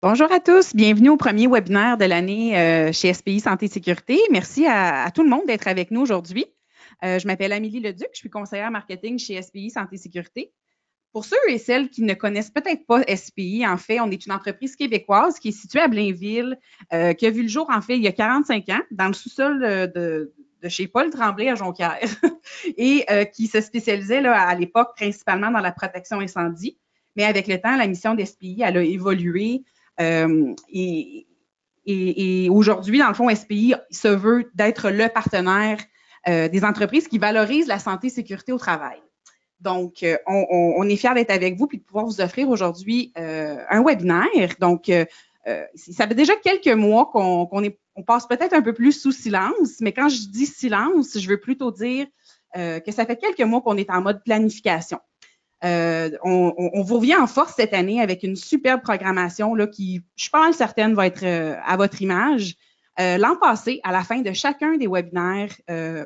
Bonjour à tous, bienvenue au premier webinaire de l'année chez SPI Santé Sécurité. Merci à tout le monde d'être avec nous aujourd'hui. Je m'appelle Amélie Leduc, je suis conseillère marketing chez SPI Santé Sécurité. Pour ceux et celles qui ne connaissent peut-être pas SPI, en fait, on est une entreprise québécoise qui est située à Blainville, qui a vu le jour, en fait, il y a 45 ans, dans le sous-sol de chez Paul Tremblay à Jonquière, et qui se spécialisait là, à l'époque principalement dans la protection incendie. Mais avec le temps, la mission d'SPI, elle a évolué. Et aujourd'hui, dans le fond, SPI se veut d'être le partenaire des entreprises qui valorisent la santé et sécurité au travail. Donc, on est fiers d'être avec vous et de pouvoir vous offrir aujourd'hui un webinaire. Donc, ça fait déjà quelques mois qu'on passe peut-être un peu plus sous silence, mais quand je dis silence, je veux plutôt dire que ça fait quelques mois qu'on est en mode planification. On vous revient en force cette année avec une superbe programmation là, qui, je suis pas mal certaine, va être à votre image. L'an passé, à la fin de chacun des webinaires,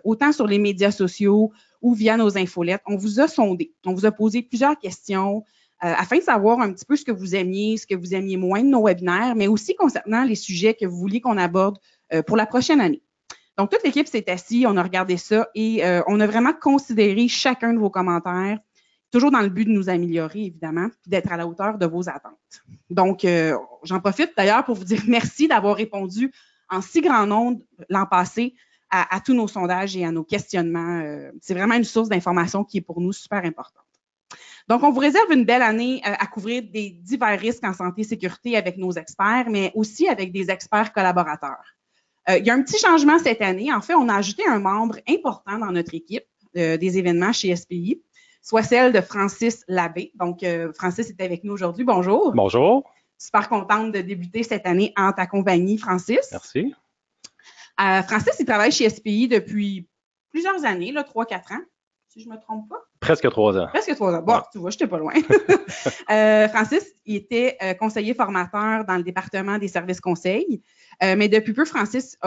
autant sur les médias sociaux ou via nos infolettes, on vous a sondé. On vous a posé plusieurs questions afin de savoir un petit peu ce que vous aimiez moins de nos webinaires, mais aussi concernant les sujets que vous vouliez qu'on aborde pour la prochaine année. Donc, toute l'équipe s'est assise, on a regardé ça et on a vraiment considéré chacun de vos commentaires, toujours dans le but de nous améliorer, évidemment, puis d'être à la hauteur de vos attentes. Donc, j'en profite d'ailleurs pour vous dire merci d'avoir répondu en si grand nombre l'an passé à tous nos sondages et à nos questionnements. C'est vraiment une source d'information qui est pour nous super importante. Donc, on vous réserve une belle année à couvrir des divers risques en santé et sécurité avec nos experts, mais aussi avec des experts collaborateurs. Il y a un petit changement cette année. En fait, on a ajouté un membre important dans notre équipe des événements chez SPI, soit celle de Francis Labbé. Donc, Francis est avec nous aujourd'hui. Bonjour. Bonjour. Super contente de débuter cette année en ta compagnie, Francis. Merci. Francis, il travaille chez SPI depuis plusieurs années, 3-4 ans, si je ne me trompe pas. Presque 3 ans. Presque 3 ans. Bon, ouais. Tu vois, je n'étais pas loin. Francis, il était conseiller formateur dans le département des services conseils, mais depuis peu, Francis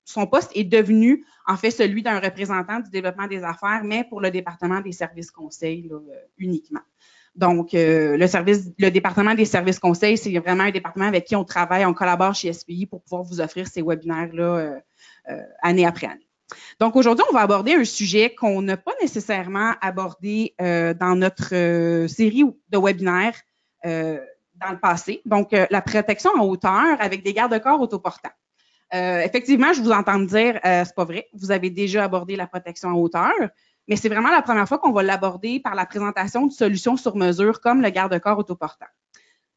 son poste est devenu, en fait, celui d'un représentant du développement des affaires, mais pour le département des services conseils là, uniquement. Donc, le département des services conseils, c'est vraiment un département avec qui on travaille, on collabore chez SPI pour pouvoir vous offrir ces webinaires-là année après année. Donc, aujourd'hui, on va aborder un sujet qu'on n'a pas nécessairement abordé dans notre série de webinaires dans le passé. Donc, la protection en hauteur avec des garde-corps autoportants. Effectivement, je vous entends me dire, c'est pas vrai, vous avez déjà abordé la protection en hauteur, mais c'est vraiment la première fois qu'on va l'aborder par la présentation de solutions sur mesure comme le garde-corps autoportant.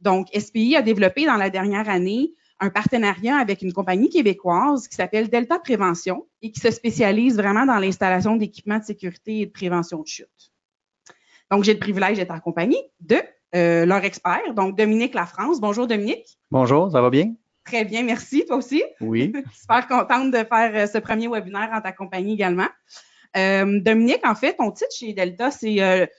Donc, SPI a développé dans la dernière année un partenariat avec une compagnie québécoise qui s'appelle Delta Prévention et qui se spécialise vraiment dans l'installation d'équipements de sécurité et de prévention de chute. Donc, j'ai le privilège d'être en compagnie de leur expert, donc Dominique Lafrance. Bonjour, Dominique. Bonjour, ça va bien? Très bien, merci. Toi aussi? Oui. Super contente de faire ce premier webinaire en ta compagnie également. Dominique, en fait, ton titre chez Delta, c'est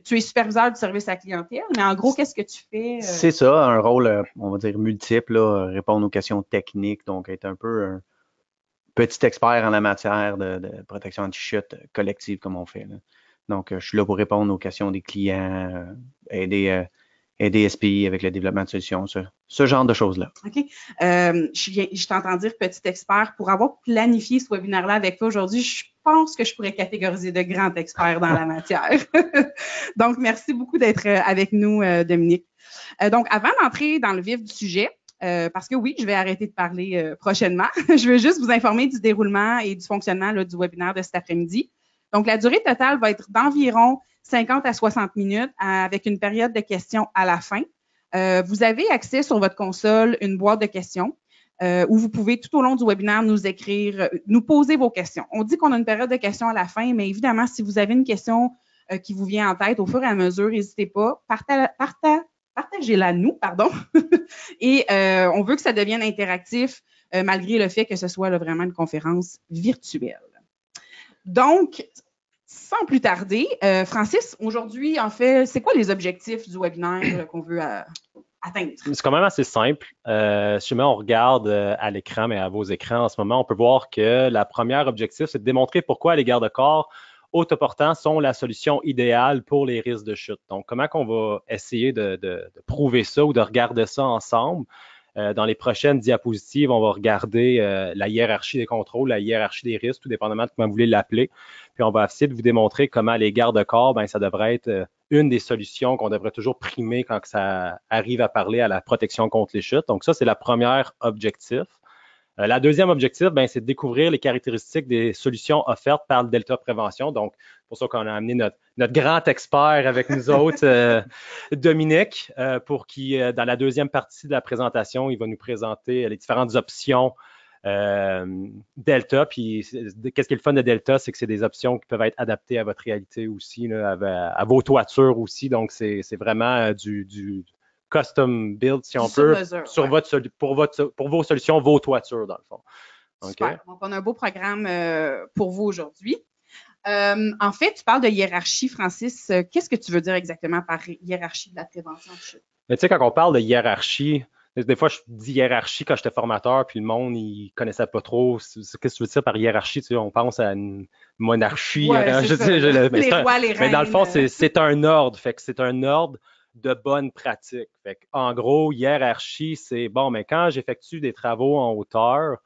tu es superviseur du service à la clientèle, mais en gros, qu'est-ce que tu fais? C'est ça, un rôle, on va dire, multiple, là, répondre aux questions techniques, donc être un peu un petit expert en la matière de protection anti-chute collective, comme on fait. Là. Donc, je suis là pour répondre aux questions des clients, aider SPI avec le développement de solutions, ce genre de choses-là. OK. Je t'entends dire petit expert. Pour avoir planifié ce webinaire-là avec toi aujourd'hui, je pense que je pourrais catégoriser de grands experts dans la matière. Donc, merci beaucoup d'être avec nous, Dominique. Donc, avant d'entrer dans le vif du sujet, parce que oui, je vais arrêter de parler prochainement, je veux juste vous informer du déroulement et du fonctionnement là, du webinaire de cet après-midi. Donc, la durée totale va être d'environ 50 à 60 minutes avec une période de questions à la fin. Vous avez accès sur votre console une boîte de questions où vous pouvez tout au long du webinaire nous écrire, nous poser vos questions. On dit qu'on a une période de questions à la fin, mais évidemment, si vous avez une question qui vous vient en tête au fur et à mesure, n'hésitez pas, partagez-la nous, pardon. Et on veut que ça devienne interactif malgré le fait que ce soit là, vraiment une conférence virtuelle. Donc, sans plus tarder, Francis, aujourd'hui, en fait, c'est quoi les objectifs du webinaire qu'on veut atteindre? C'est quand même assez simple. Si jamais on regarde à l'écran, mais à vos écrans en ce moment, on peut voir que la première objectif, c'est de démontrer pourquoi les garde-corps autoportants sont la solution idéale pour les risques de chute. Donc, comment qu'on va essayer de prouver ça ou de regarder ça ensemble? Dans les prochaines diapositives, on va regarder la hiérarchie des contrôles, la hiérarchie des risques, tout dépendamment de comment vous voulez l'appeler. Puis, on va essayer de vous démontrer comment les garde-corps, ben, ça devrait être une des solutions qu'on devrait toujours primer quand ça arrive à parler à la protection contre les chutes. Donc, ça, c'est la première objectif. La deuxième objectif, ben, c'est de découvrir les caractéristiques des solutions offertes par le Delta Prévention. Donc, c'est pour ça qu'on a amené notre grand expert avec nous autres, Dominique, pour qui, dans la deuxième partie de la présentation, il va nous présenter les différentes options Delta. Puis, qu'est-ce qui est le fun de Delta, c'est que c'est des options qui peuvent être adaptées à votre réalité aussi, là, à vos toitures aussi. Donc, c'est vraiment du custom build, si on peut, sur pour vos solutions, vos toitures, dans le fond. Super. Okay. Donc, on a un beau programme pour vous aujourd'hui. En fait, tu parles de hiérarchie, Francis. Qu'est-ce que tu veux dire exactement par hiérarchie de la prévention de chute? Tu sais, quand on parle de hiérarchie, des fois, je dis hiérarchie quand j'étais formateur, puis le monde, il connaissait pas trop. Qu'est-ce que tu veux dire par hiérarchie? Tu sais, on pense à une monarchie. Ouais, mais dans le fond, c'est un ordre. Fait que c'est un ordre de bonnes pratiques. Fait en gros, hiérarchie, c'est bon, mais quand j'effectue des travaux en hauteur,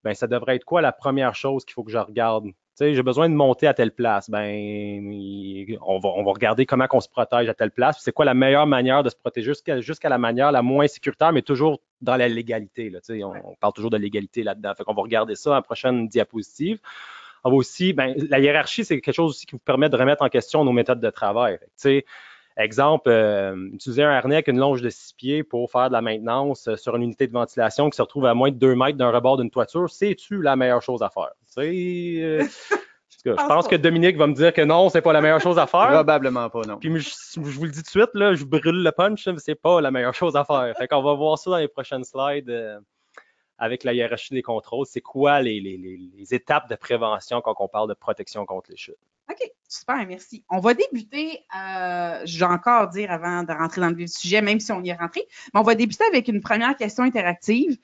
ben ça devrait être quoi la première chose qu'il faut que je regarde? Tu sais, j'ai besoin de monter à telle place. Ben, on va regarder comment on se protège à telle place. C'est quoi la meilleure manière de se protéger jusqu'à la manière la moins sécuritaire, mais toujours dans la légalité. Là, tu sais, on parle toujours de légalité là-dedans. Fait qu'on va regarder ça en prochaine diapositive. On va aussi, ben, la hiérarchie, c'est quelque chose aussi qui vous permet de remettre en question nos méthodes de travail. Tu sais, exemple, utiliser un harnais avec une longe de 6 pieds pour faire de la maintenance sur une unité de ventilation qui se retrouve à moins de 2 mètres d'un rebord d'une toiture, c'est-tu la meilleure chose à faire? Je pense que Dominique va me dire que non, c'est pas la meilleure chose à faire. Probablement pas, non. Puis je vous le dis tout de suite, là, je brûle le punch, c'est pas la meilleure chose à faire. Fait qu'on va voir ça dans les prochaines slides avec la hiérarchie des contrôles. C'est quoi les étapes de prévention quand on parle de protection contre les chutes? OK, super, merci. On va débuter, je vais encore dire avant de rentrer dans le vif du sujet, même si on y est rentré, mais on va débuter avec une première question interactive.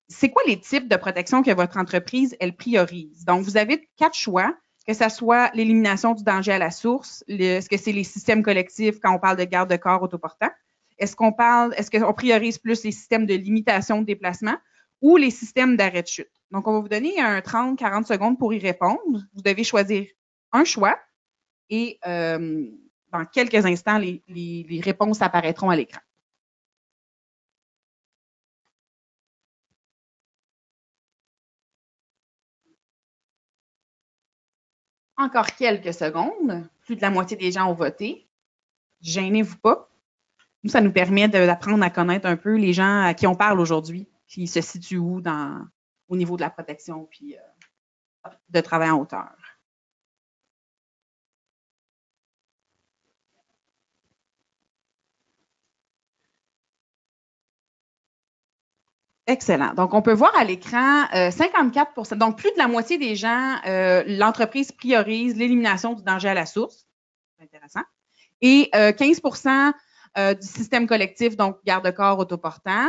C'est quoi les types de protection que votre entreprise, elle priorise? Donc, vous avez 4 choix, que ce soit l'élimination du danger à la source, est-ce que c'est les systèmes collectifs quand on parle de garde-corps autoportants? Est-ce qu'on priorise plus les systèmes de limitation de déplacement ou les systèmes d'arrêt de chute? Donc, on va vous donner 30-40 secondes pour y répondre. Vous devez choisir un choix et dans quelques instants, les réponses apparaîtront à l'écran. Encore quelques secondes. Plus de la moitié des gens ont voté. Gênez-vous pas. Nous, ça nous permet d'apprendre à connaître un peu les gens à qui on parle aujourd'hui, qui se situent où au niveau de la protection puis de travail en hauteur. Excellent. Donc, on peut voir à l'écran 54 %. Donc, plus de la moitié des gens, l'entreprise priorise l'élimination du danger à la source. C'est intéressant. Et 15 % du système collectif, donc garde-corps autoportant.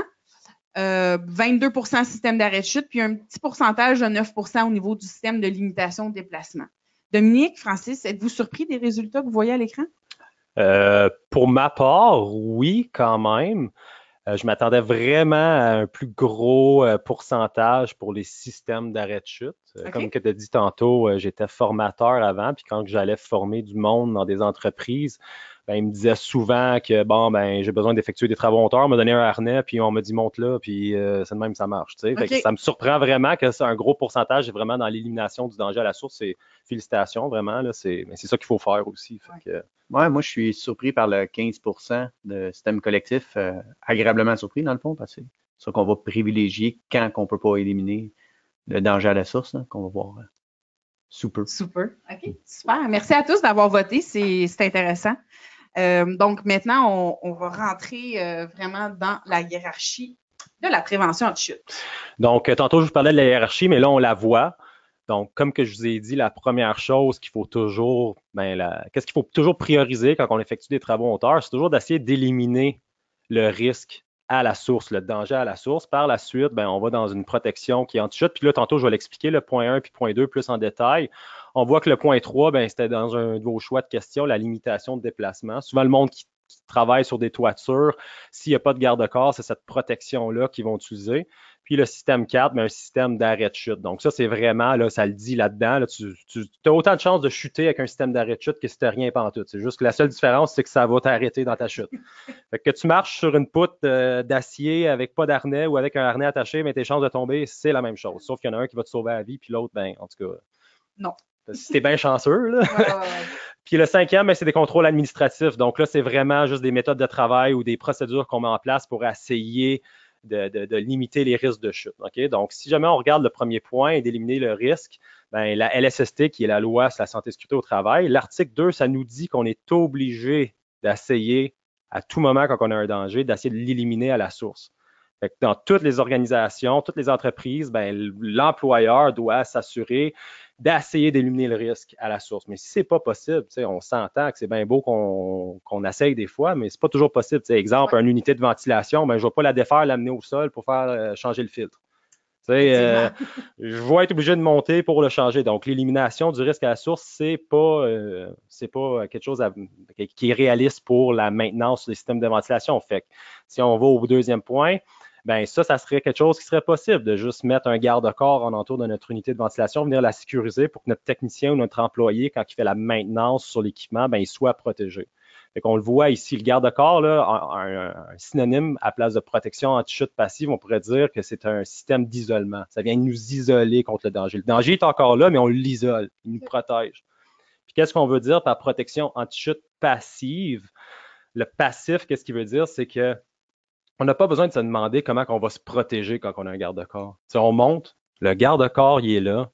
22 % système d'arrêt de chute, puis un petit pourcentage de 9 % au niveau du système de limitation de déplacement. Dominique, Francis, êtes-vous surpris des résultats que vous voyez à l'écran? Pour ma part, oui, quand même. Je m'attendais vraiment à un plus gros pourcentage pour les systèmes d'arrêt de chute. Okay. Comme tu as dit tantôt, j'étais formateur avant, puis quand j'allais former du monde dans des entreprises, ben, ils me disaient souvent que bon, ben, j'ai besoin d'effectuer des travaux en hauteur, on m'a donné un harnais, puis on m'a dit monte là, puis c'est de même ça marche. Okay. Fait que ça me surprend vraiment que c'est un gros pourcentage, est vraiment dans l'élimination du danger à la source. Félicitations, vraiment, là, mais c'est ça qu'il faut faire aussi. Fait que, ouais, moi, je suis surpris par le 15 % de système collectif, agréablement surpris, dans le fond, parce que c'est ça qu'on va privilégier quand on ne peut pas éliminer le danger à la source, là, qu'on va voir super. Super. OK, super. Merci à tous d'avoir voté. C'est intéressant. Donc, maintenant, on va rentrer vraiment dans la hiérarchie de la prévention de chute. Donc, tantôt, je vous parlais de la hiérarchie, mais là, on la voit. Donc, comme que je vous ai dit, la première chose qu'il faut toujours, qu'est-ce qu'il faut toujours prioriser quand on effectue des travaux en hauteur, c'est toujours d'essayer d'éliminer le risque à la source, le danger à la source. Par la suite, ben, on va dans une protection qui est anti-chute. Puis là, tantôt, je vais l'expliquer, le point 1 puis point 2 plus en détail. On voit que le point 3, ben, c'était dans un de vos choix de questions, la limitation de déplacement. Souvent, le monde qui travaille sur des toitures, s'il n'y a pas de garde-corps, c'est cette protection-là qu'ils vont utiliser. Puis le système 4, ben, un système d'arrêt de chute. Donc ça, c'est vraiment, là, ça le dit là-dedans, là, tu as autant de chances de chuter avec un système d'arrêt de chute que si tu n'as rien pantoute. C'est juste que la seule différence, c'est que ça va t'arrêter dans ta chute. Fait que tu marches sur une poutre d'acier avec pas d'harnais ou avec un harnais attaché, mais tes chances de tomber, c'est la même chose. Sauf qu'il y en a un qui va te sauver la vie, puis l'autre, ben, en tout cas, non. Si t'es bien chanceux, là. Puis le 5e, ben, c'est des contrôles administratifs. Donc là, c'est vraiment juste des méthodes de travail ou des procédures qu'on met en place pour essayer de limiter les risques de chute. Okay? Donc, si jamais on regarde le premier point et d'éliminer le risque, ben, la LSST, qui est la loi sur la santé et sécurité au travail, l'article 2, ça nous dit qu'on est obligé d'essayer à tout moment, quand on a un danger, d'essayer de l'éliminer à la source. Fait que dans toutes les organisations, toutes les entreprises, ben, l'employeur doit s'assurer d'essayer d'éliminer le risque à la source. Mais si c'est pas possible, on s'entend que c'est bien beau qu'on essaye des fois, mais c'est pas toujours possible. Exemple, une unité de ventilation, ben, je ne vais pas la défaire, l'amener au sol pour faire changer le filtre. Je vais être obligé de monter pour le changer. Donc, l'élimination du risque à la source, c'est pas quelque chose qui est réaliste pour la maintenance des systèmes de ventilation. Fait que, si on va au deuxième point, ben ça serait quelque chose qui serait possible de juste mettre un garde-corps en entour de notre unité de ventilation, venir la sécuriser pour que notre technicien ou notre employé, quand il fait la maintenance sur l'équipement, ben il soit protégé. Fait qu'on le voit ici, le garde-corps, un synonyme à place de protection anti-chute passive, on pourrait dire que c'est un système d'isolement. Ça vient nous isoler contre le danger. Le danger est encore là, mais on l'isole, il nous protège. Puis qu'est-ce qu'on veut dire par protection anti-chute passive? Le passif, qu'est-ce qu'il veut dire? C'est que on n'a pas besoin de se demander comment on va se protéger quand on a un garde-corps. On monte, le garde-corps, il est là,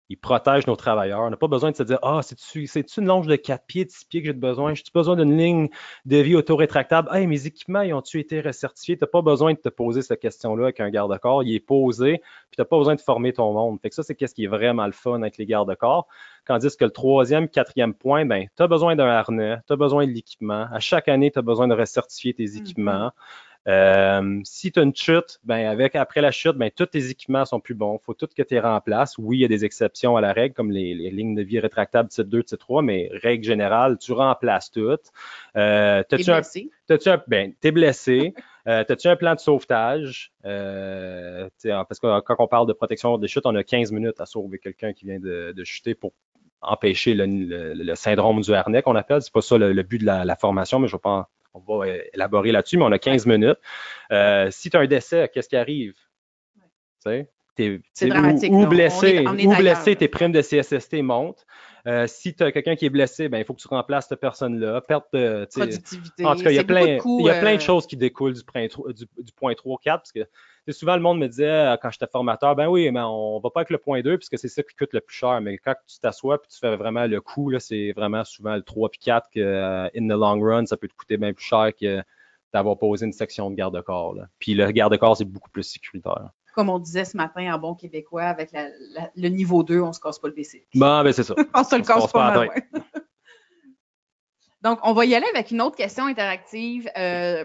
il protège nos travailleurs. On n'a pas besoin de se dire « Ah, c'est-tu une longe de 4 pieds, de 6 pieds que j'ai besoin? J'ai-tu besoin d'une ligne de vie auto-rétractable? Hey, mes équipements, ils ont-tu été recertifiés? » Tu n'as pas besoin de te poser cette question-là avec un garde-corps. Il est posé, puis tu n'as pas besoin de former ton monde. Fait que ça, c'est ce qui est vraiment le fun avec les garde-corps. Tandis que le 3e, 4e point, ben, tu as besoin d'un harnais, tu as besoin de l'équipement. À chaque année, tu as besoin de recertifier tes équipements. Si tu as une chute, ben après la chute, ben tous tes équipements sont plus bons. Il faut tout que tu les remplaces. Oui, il y a des exceptions à la règle, comme les lignes de vie rétractables type 2, type 3, mais règle générale, tu remplaces toutes. T'es blessé. T'as-tu un plan de sauvetage? Parce que quand on parle de protection des chutes, on a 15 minutes à sauver quelqu'un qui vient de chuter pour empêcher le syndrome du harnais qu'on appelle. C'est pas ça le but de la formation, mais je vais pas on va élaborer là-dessus, mais on a 15 minutes. Si tu as un décès, qu'est-ce qui arrive? C'est dramatique. Ou blessé, tes primes de CSST montent. Si tu as quelqu'un qui est blessé, ben, il faut que tu remplaces cette personne-là. Perte de productivité. En tout cas, il y a plein de choses qui découlent du point 3-4, parce que souvent le monde me disait quand j'étais formateur, ben oui, mais on va pas avec le point 2 puisque c'est ça qui coûte le plus cher. Mais quand tu t'assois et tu fais vraiment le coût, c'est vraiment souvent le 3 puis 4 que in the long run, ça peut te coûter bien plus cher que d'avoir posé une section de garde-corps. Puis le garde-corps, c'est beaucoup plus sécuritaire. Comme on disait ce matin en bon québécois, avec le niveau 2, on ne se casse pas le BC. Bon, ben c'est ça. On se le casse pas mal, ouais. Donc, on va y aller avec une autre question interactive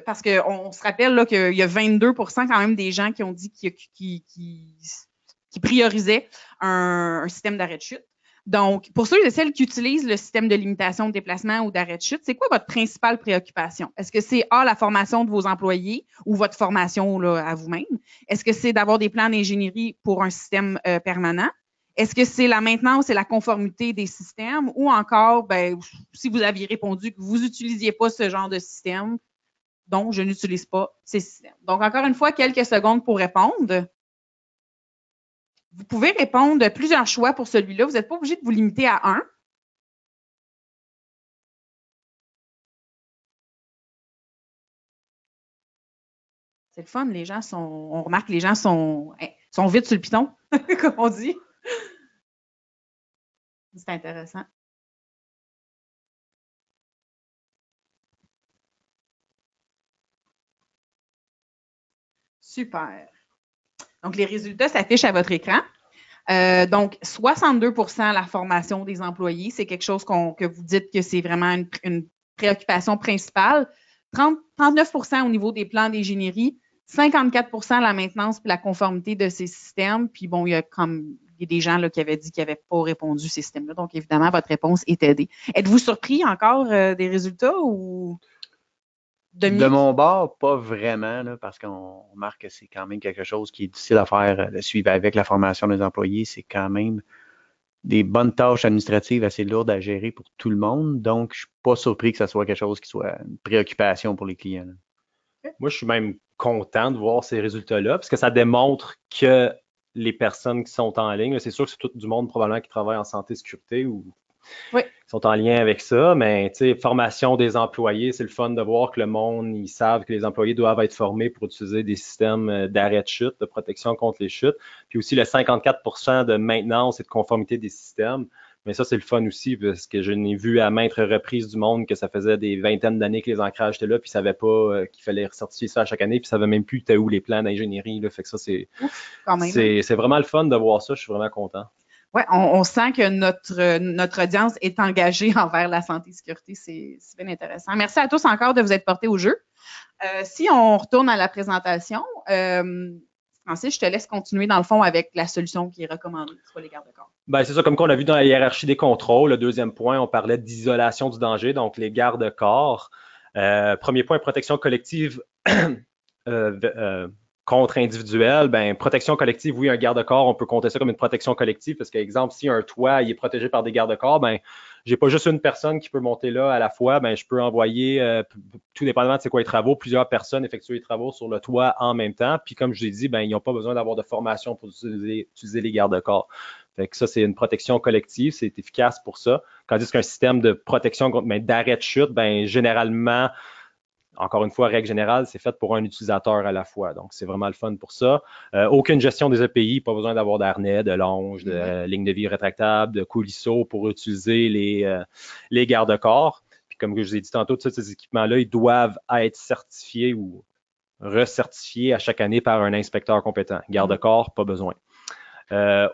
parce qu'on se rappelle là, qu'il y a 22% quand même des gens qui ont dit qu'ils priorisaient un système d'arrêt de chute. Donc, pour ceux et celles qui utilisent le système de limitation de déplacement ou d'arrêt de chute, c'est quoi votre principale préoccupation? Est-ce que c'est la formation de vos employés ou votre formation là, à vous-même? Est-ce que c'est d'avoir des plans d'ingénierie pour un système permanent? Est-ce que c'est la maintenance et la conformité des systèmes ou encore, ben, si vous aviez répondu que vous n'utilisiez pas ce genre de système, donc je n'utilise pas ces systèmes. Donc, encore une fois, quelques secondes pour répondre. Vous pouvez répondre plusieurs choix pour celui-là. Vous n'êtes pas obligé de vous limiter à un. C'est le fun, on remarque que les gens sont vite sur le piton, comme on dit. C'est intéressant. Super. Donc, les résultats s'affichent à votre écran. Donc, 62% la formation des employés, c'est quelque chose que vous dites que c'est vraiment une préoccupation principale. 39 % au niveau des plans d'ingénierie, 54 % la maintenance et la conformité de ces systèmes. Puis bon, il y a des gens là, qui avaient dit qu'ils n'avaient pas répondu ces systèmes-là. Donc, évidemment, votre réponse est aidée. Êtes-vous surpris encore des résultats ou De mon bord, pas vraiment, là, parce qu'on remarque que c'est quand même quelque chose qui est difficile à faire, de suivre avec la formation des employés. C'est quand même des bonnes tâches administratives assez lourdes à gérer pour tout le monde. Donc, je suis pas surpris que ça soit quelque chose qui soit une préoccupation pour les clients. Là. Moi, je suis même content de voir ces résultats-là, parce que ça démontre que les personnes qui sont en ligne, c'est sûr que c'est tout du monde probablement qui travaille en santé et sécurité ou qui sont en lien avec ça, mais formation des employés, c'est le fun de voir que le monde, ils savent que les employés doivent être formés pour utiliser des systèmes d'arrêt de chute, de protection contre les chutes, puis aussi le 54 % de maintenance et de conformité des systèmes. Mais ça, c'est le fun aussi, parce que je n'ai vu à maintes reprises du monde que ça faisait des vingtaines d'années que les ancrages étaient là, puis ils ne savaient pas qu'il fallait ressortir ça à chaque année, puis ils ne savaient même plus où les plans d'ingénierie. Fait que ça, c'est vraiment le fun de voir ça. Je suis vraiment content. Oui, on sent que notre audience est engagée envers la santé et sécurité. C'est bien intéressant. Merci à tous encore de vous être portés au jeu. Si on retourne à la présentation, Francis, je te laisse continuer dans le fond avec la solution qui est recommandée, soit les garde-corps. Ben, c'est ça, comme qu'on a vu dans la hiérarchie des contrôles, le deuxième point, on parlait d'isolation du danger, donc les garde-corps. Premier point, protection collective contre individuel. Ben, protection collective, oui, un garde-corps, on peut compter ça comme une protection collective parce qu'exemple, si un toit il est protégé par des garde-corps, ben, j'ai pas juste une personne qui peut monter là à la fois, ben, je peux envoyer, tout dépendamment de c'est quoi les travaux, plusieurs personnes effectuer les travaux sur le toit en même temps. Puis comme je l'ai dit, ben, ils n'ont pas besoin d'avoir de formation pour utiliser les garde-corps. Fait que ça, c'est une protection collective, c'est efficace pour ça. Tandis qu'un système de protection d'arrêt de chute, ben, généralement, encore une fois, règle générale, c'est fait pour un utilisateur à la fois. Donc, c'est vraiment le fun pour ça. Aucune gestion des EPI, pas besoin d'avoir d'harnais, de longe, de ligne de vie rétractable, de coulisseau pour utiliser les garde-corps. Puis comme je vous ai dit tantôt, tous ces équipements-là, ils doivent être certifiés ou recertifiés à chaque année par un inspecteur compétent. Garde-corps, pas besoin.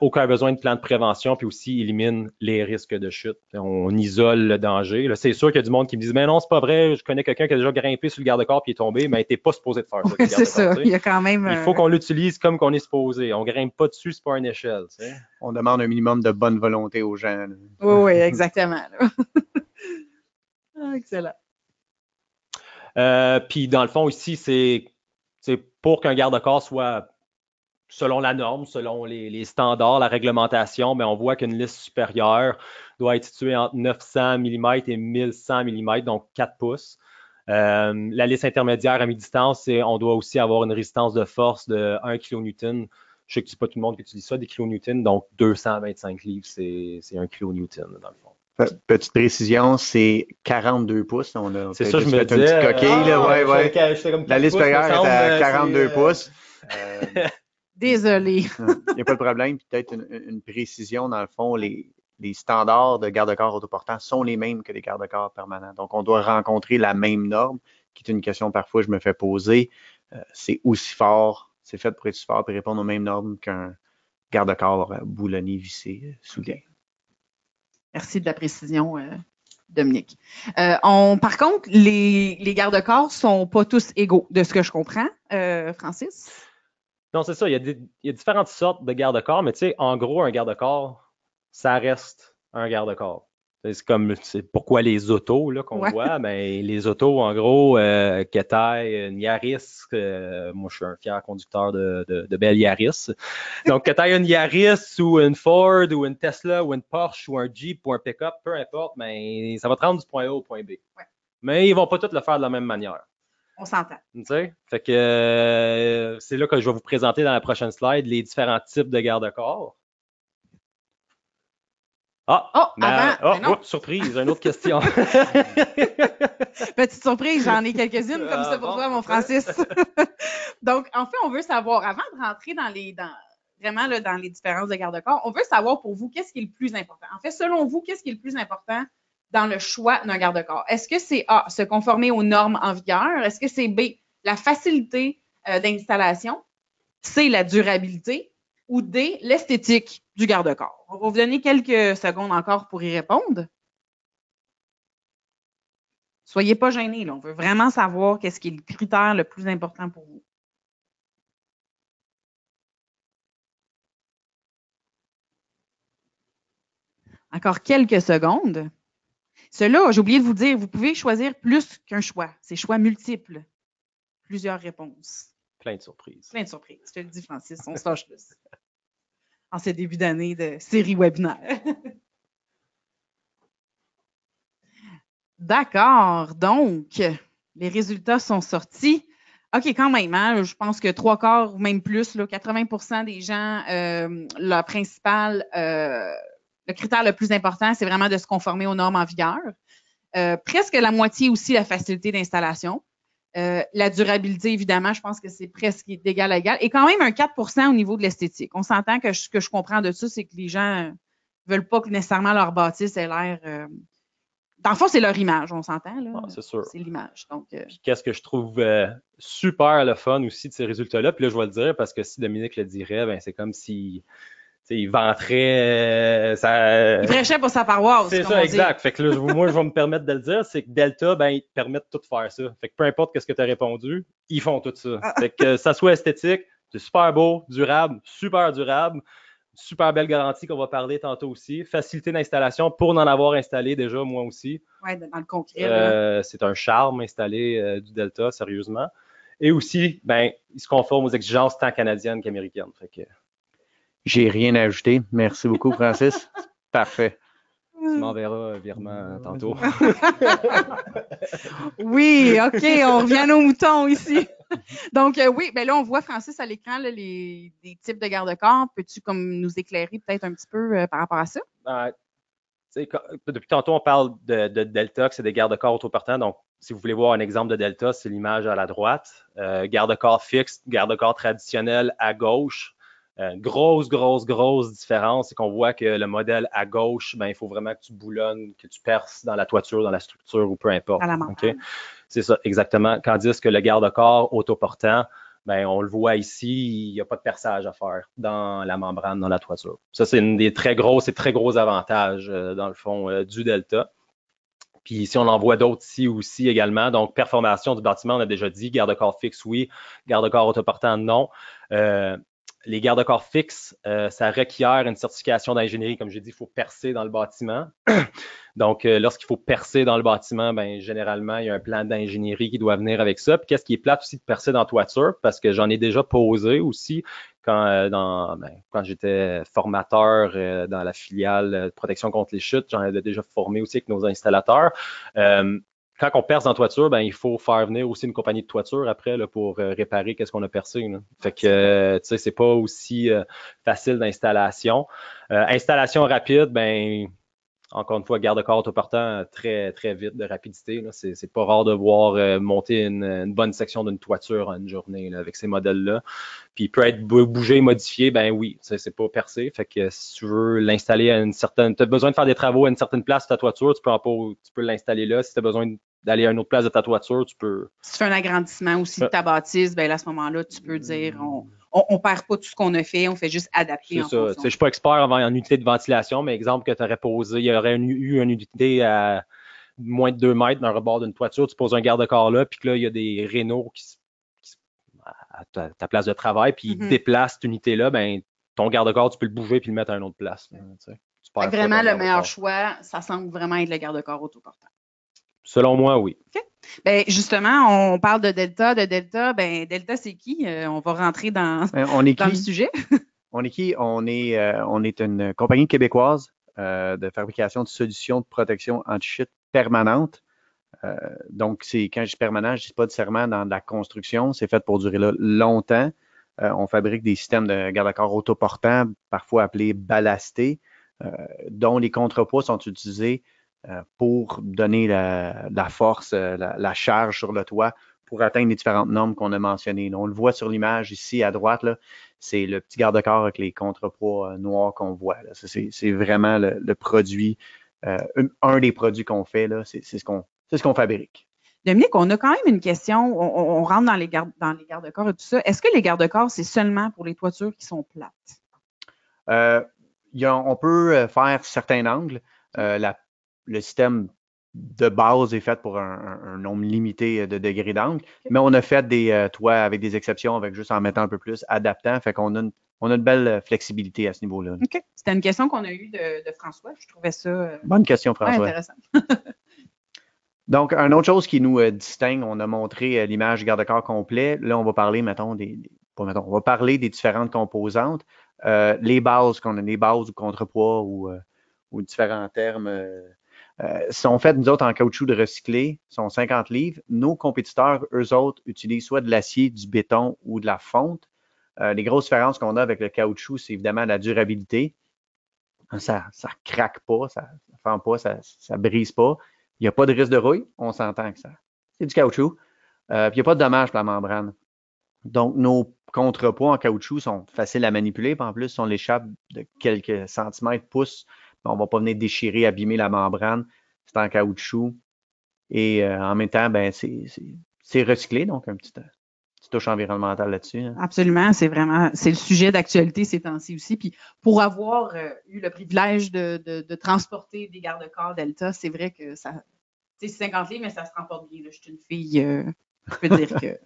Aucun besoin de plan de prévention, puis aussi élimine les risques de chute. On isole le danger. Là, c'est sûr qu'il y a du monde qui me dit « Mais non, c'est pas vrai, je connais quelqu'un qui a déjà grimpé sur le garde-corps puis est tombé, mais t'es pas supposé de faire ça. » C'est ça, il y a quand même... Il faut qu'on l'utilise comme qu'on est supposé. On grimpe pas dessus, c'est pas une échelle. T'sais. On demande un minimum de bonne volonté aux gens. Oui, exactement. Excellent. Puis dans le fond, ici, c'est pour qu'un garde-corps soit selon la norme, selon les standards, la réglementation, mais on voit qu'une liste supérieure doit être située entre 900 mm et 1100 mm, donc 4 pouces. La liste intermédiaire à mi-distance, on doit aussi avoir une résistance de force de 1 kN. Je sais que c'est pas tout le monde qui utilise ça, des kilonewtons, donc 225 livres, c'est 1 kN dans le fond. Petite précision, c'est 42 pouces. C'est ça, je me disais. Un petit coquille, là, ouais. La liste supérieure est à 42 pouces. Désolé. Il n'y a pas de problème. Peut-être une précision, dans le fond, les standards de garde-corps autoportants sont les mêmes que les garde-corps permanents. Donc, on doit rencontrer la même norme, qui est une question parfois je me fais poser. C'est aussi fort, c'est fait pour être aussi fort et répondre aux mêmes normes qu'un garde-corps boulonné, vissé, soudé. Merci de la précision, Dominique. Par contre, les garde-corps ne sont pas tous égaux, de ce que je comprends. Francis? Non, c'est ça. Il y a différentes sortes de garde-corps, mais tu sais, en gros, un garde-corps, ça reste un garde-corps. C'est pourquoi les autos là, qu'on voit, mais les autos, en gros, que t'ailles une Yaris, moi je suis un fier conducteur de belle Yaris. Donc, que t'ailles une Yaris ou une Ford ou une Tesla ou une Porsche ou un Jeep ou un pick-up, peu importe, mais ça va te rendre du point A au point B. Ouais. Mais ils vont pas tous le faire de la même manière. On s'entend. Tu sais? Fait que c'est là que je vais vous présenter dans la prochaine slide les différents types de garde-corps. Surprise, une autre question. Petite surprise, j'en ai quelques-unes comme ça pour toi, mon Francis. Donc, en fait, on veut savoir, avant de rentrer dans les différences de garde-corps, on veut savoir pour vous, qu'est-ce qui est le plus important? En fait, selon vous, qu'est-ce qui est le plus important dans le choix d'un garde-corps? Est-ce que c'est A, se conformer aux normes en vigueur? Est-ce que c'est B, la facilité d'installation? C, la durabilité? Ou D, l'esthétique du garde-corps? On va vous donner quelques secondes encore pour y répondre. Soyez pas gênés, là. On veut vraiment savoir qu'est-ce qui est le critère le plus important pour vous. Encore quelques secondes. Cela, j'ai oublié de vous dire, vous pouvez choisir plus qu'un choix. C'est choix multiples. Plusieurs réponses. Plein de surprises. Plein de surprises. Je te le dis, Francis, on se tâche plus. En ce début d'année de série webinaire. D'accord. Donc, les résultats sont sortis. OK, quand même, hein, je pense que 3/4 ou même plus, là, 80% des gens, le critère le plus important, c'est vraiment de se conformer aux normes en vigueur. Presque la moitié aussi la facilité d'installation. La durabilité, évidemment, je pense que c'est presque d'égal à égal. Et quand même un 4% au niveau de l'esthétique. On s'entend que ce que je comprends de ça, c'est que les gens veulent pas que nécessairement leur bâtisse ait l'air... Dans le fond, c'est leur image, on s'entend, là. Ah, c'est sûr. C'est l'image. Donc, Puis qu'est-ce que je trouve super le fun aussi de ces résultats-là, puis là, je vais le dire parce que si Dominique le dirait, ben c'est comme si il vanterait il prêchait pour sa paroisse. C'est ça, exact. Fait que là, moi, je vais me permettre de le dire, c'est que Delta, ben, ils te permettent de tout faire ça. Fait que peu importe ce que tu as répondu, ils font tout ça. Fait que ça soit esthétique, c'est super beau, durable, super belle garantie qu'on va parler tantôt aussi. Facilité d'installation pour en avoir installé déjà, moi aussi. Oui, dans le concret. C'est un charme installé du Delta, sérieusement. Et aussi, ben, il se conforme aux exigences tant canadiennes qu'américaines. Fait que... J'ai rien à ajouter. Merci beaucoup, Francis. Parfait. Tu m'enverras un virement tantôt. Oui, OK, on revient aux moutons ici. Donc, oui, ben là, on voit, Francis, à l'écran, des types de garde-corps. Peux-tu comme nous éclairer peut-être un petit peu par rapport à ça? Depuis tantôt, on parle de Delta, que c'est des garde-corps autoportants. Donc, si vous voulez voir un exemple de Delta, c'est l'image à la droite. Garde-corps fixe, garde-corps traditionnel à gauche. Grosse différence, c'est qu'on voit que le modèle à gauche, ben, il faut vraiment que tu boulonnes, que tu perces dans la toiture, dans la structure ou peu importe. À la membrane. Okay? C'est ça, exactement. Tandis que le garde-corps autoportant, ben, on le voit ici, il n'y a pas de perçage à faire dans la membrane, dans la toiture. Ça, c'est une des très gros avantages, dans le fond, du Delta. Puis si on en voit d'autres ici aussi également, donc performation du bâtiment, on a déjà dit, garde-corps fixe, oui, garde-corps autoportant, non. Les garde-corps fixes, ça requiert une certification d'ingénierie. Comme j'ai dit, il faut percer dans le bâtiment. Donc, lorsqu'il faut percer dans le bâtiment, ben généralement, il y a un plan d'ingénierie qui doit venir avec ça. Puis, qu'est-ce qui est plate aussi de percer dans toiture, parce que j'en ai déjà posé aussi quand j'étais formateur dans la filiale de protection contre les chutes. J'en ai déjà formé aussi avec nos installateurs. Quand on perce en toiture, ben il faut faire venir aussi une compagnie de toiture après là, pour réparer qu'est-ce qu'on a percé. Là. Fait que tu sais, c'est pas aussi facile d'installation. Installation rapide, ben encore une fois, garde-corps autoportant très très vite de rapidité. Là. C'est pas rare de voir monter une bonne section d'une toiture en une journée là, avec ces modèles-là. Puis il peut être bougé, modifié, ben oui, c'est pas percé. Fait que si tu veux l'installer à une certaine, tu as besoin de faire des travaux à une certaine place de ta toiture, tu peux l'installer là. Si tu as besoin d'aller à une autre place de ta toiture, tu peux. Si tu fais un agrandissement aussi de ta bâtisse, ben là, à ce moment-là, tu peux dire on perd pas tout ce qu'on a fait, on fait juste adapter. C'est ça. Je suis pas expert en unité de ventilation, mais exemple que tu aurais posé, il y aurait eu une unité à moins de 2 mètres d'un rebord d'une toiture, tu poses un garde-corps là, puis que là, il y a des rénaux à ta place de travail, puis ils déplacent cette unité-là, ben ton garde-corps, tu peux le bouger puis le mettre à une autre place. Vraiment, le meilleur choix, ça semble vraiment être le garde-corps autoportant. Selon moi, oui. OK. Ben, justement, on parle de Delta. Ben, Delta, c'est qui? On va rentrer dans le sujet. On est qui? On est une compagnie québécoise de fabrication de solutions de protection anti-chute permanente. Donc, quand je dis permanent, je ne dis pas nécessairement dans la construction. C'est fait pour durer là longtemps. On fabrique des systèmes de garde-corps autoportants, parfois appelés ballastés, dont les contrepoids sont utilisés pour donner la force, la charge sur le toit pour atteindre les différentes normes qu'on a mentionnées. On le voit sur l'image ici à droite, là, c'est le petit garde-corps avec les contrepoids noirs qu'on voit. Là. C'est vraiment le produit, un des produits qu'on fait, là, c'est ce qu'on fabrique. Dominique, on a quand même une question. On rentre dans les garde-corps et tout ça. Est-ce que les garde-corps, c'est seulement pour les toitures qui sont plates? On peut faire certains angles. Le système de base est faite pour un nombre limité de degrés d'angle, mais on a fait des toits avec des exceptions, avec juste en mettant un peu plus, adaptant, fait qu'on a une belle flexibilité à ce niveau-là. OK. C'était une question qu'on a eue de François. Je trouvais ça bonne question, François. Intéressant. Donc, une autre chose qui nous distingue, on a montré l'image du garde-corps complet. Là, on va parler, on va parler des différentes composantes. Les bases qu'on a, les bases ou contrepoids ou différents termes sont faites, nous autres, en caoutchouc de recyclé, sont 50 livres. Nos compétiteurs, eux autres, utilisent soit de l'acier, du béton ou de la fonte. Les grosses différences qu'on a avec le caoutchouc, c'est évidemment la durabilité. Ça craque pas, ça fend pas, ça brise pas. Il n'y a pas de risque de rouille, on s'entend que c'est du caoutchouc. Puis il n'y a pas de dommage pour la membrane. Donc, nos contrepoids en caoutchouc sont faciles à manipuler. Puis en plus, si on l'échappe de quelques centimètres, pouces, on ne va pas venir déchirer, abîmer la membrane. C'est en caoutchouc. Et en même temps, c'est recyclé, donc un petit touche environnementale là-dessus. Hein. Absolument, c'est le sujet d'actualité ces temps-ci aussi. Puis pour avoir eu le privilège de transporter des garde-corps Delta, c'est vrai que c'est 50 livres, mais ça se remporte bien. Là. Je suis une fille, je peux dire que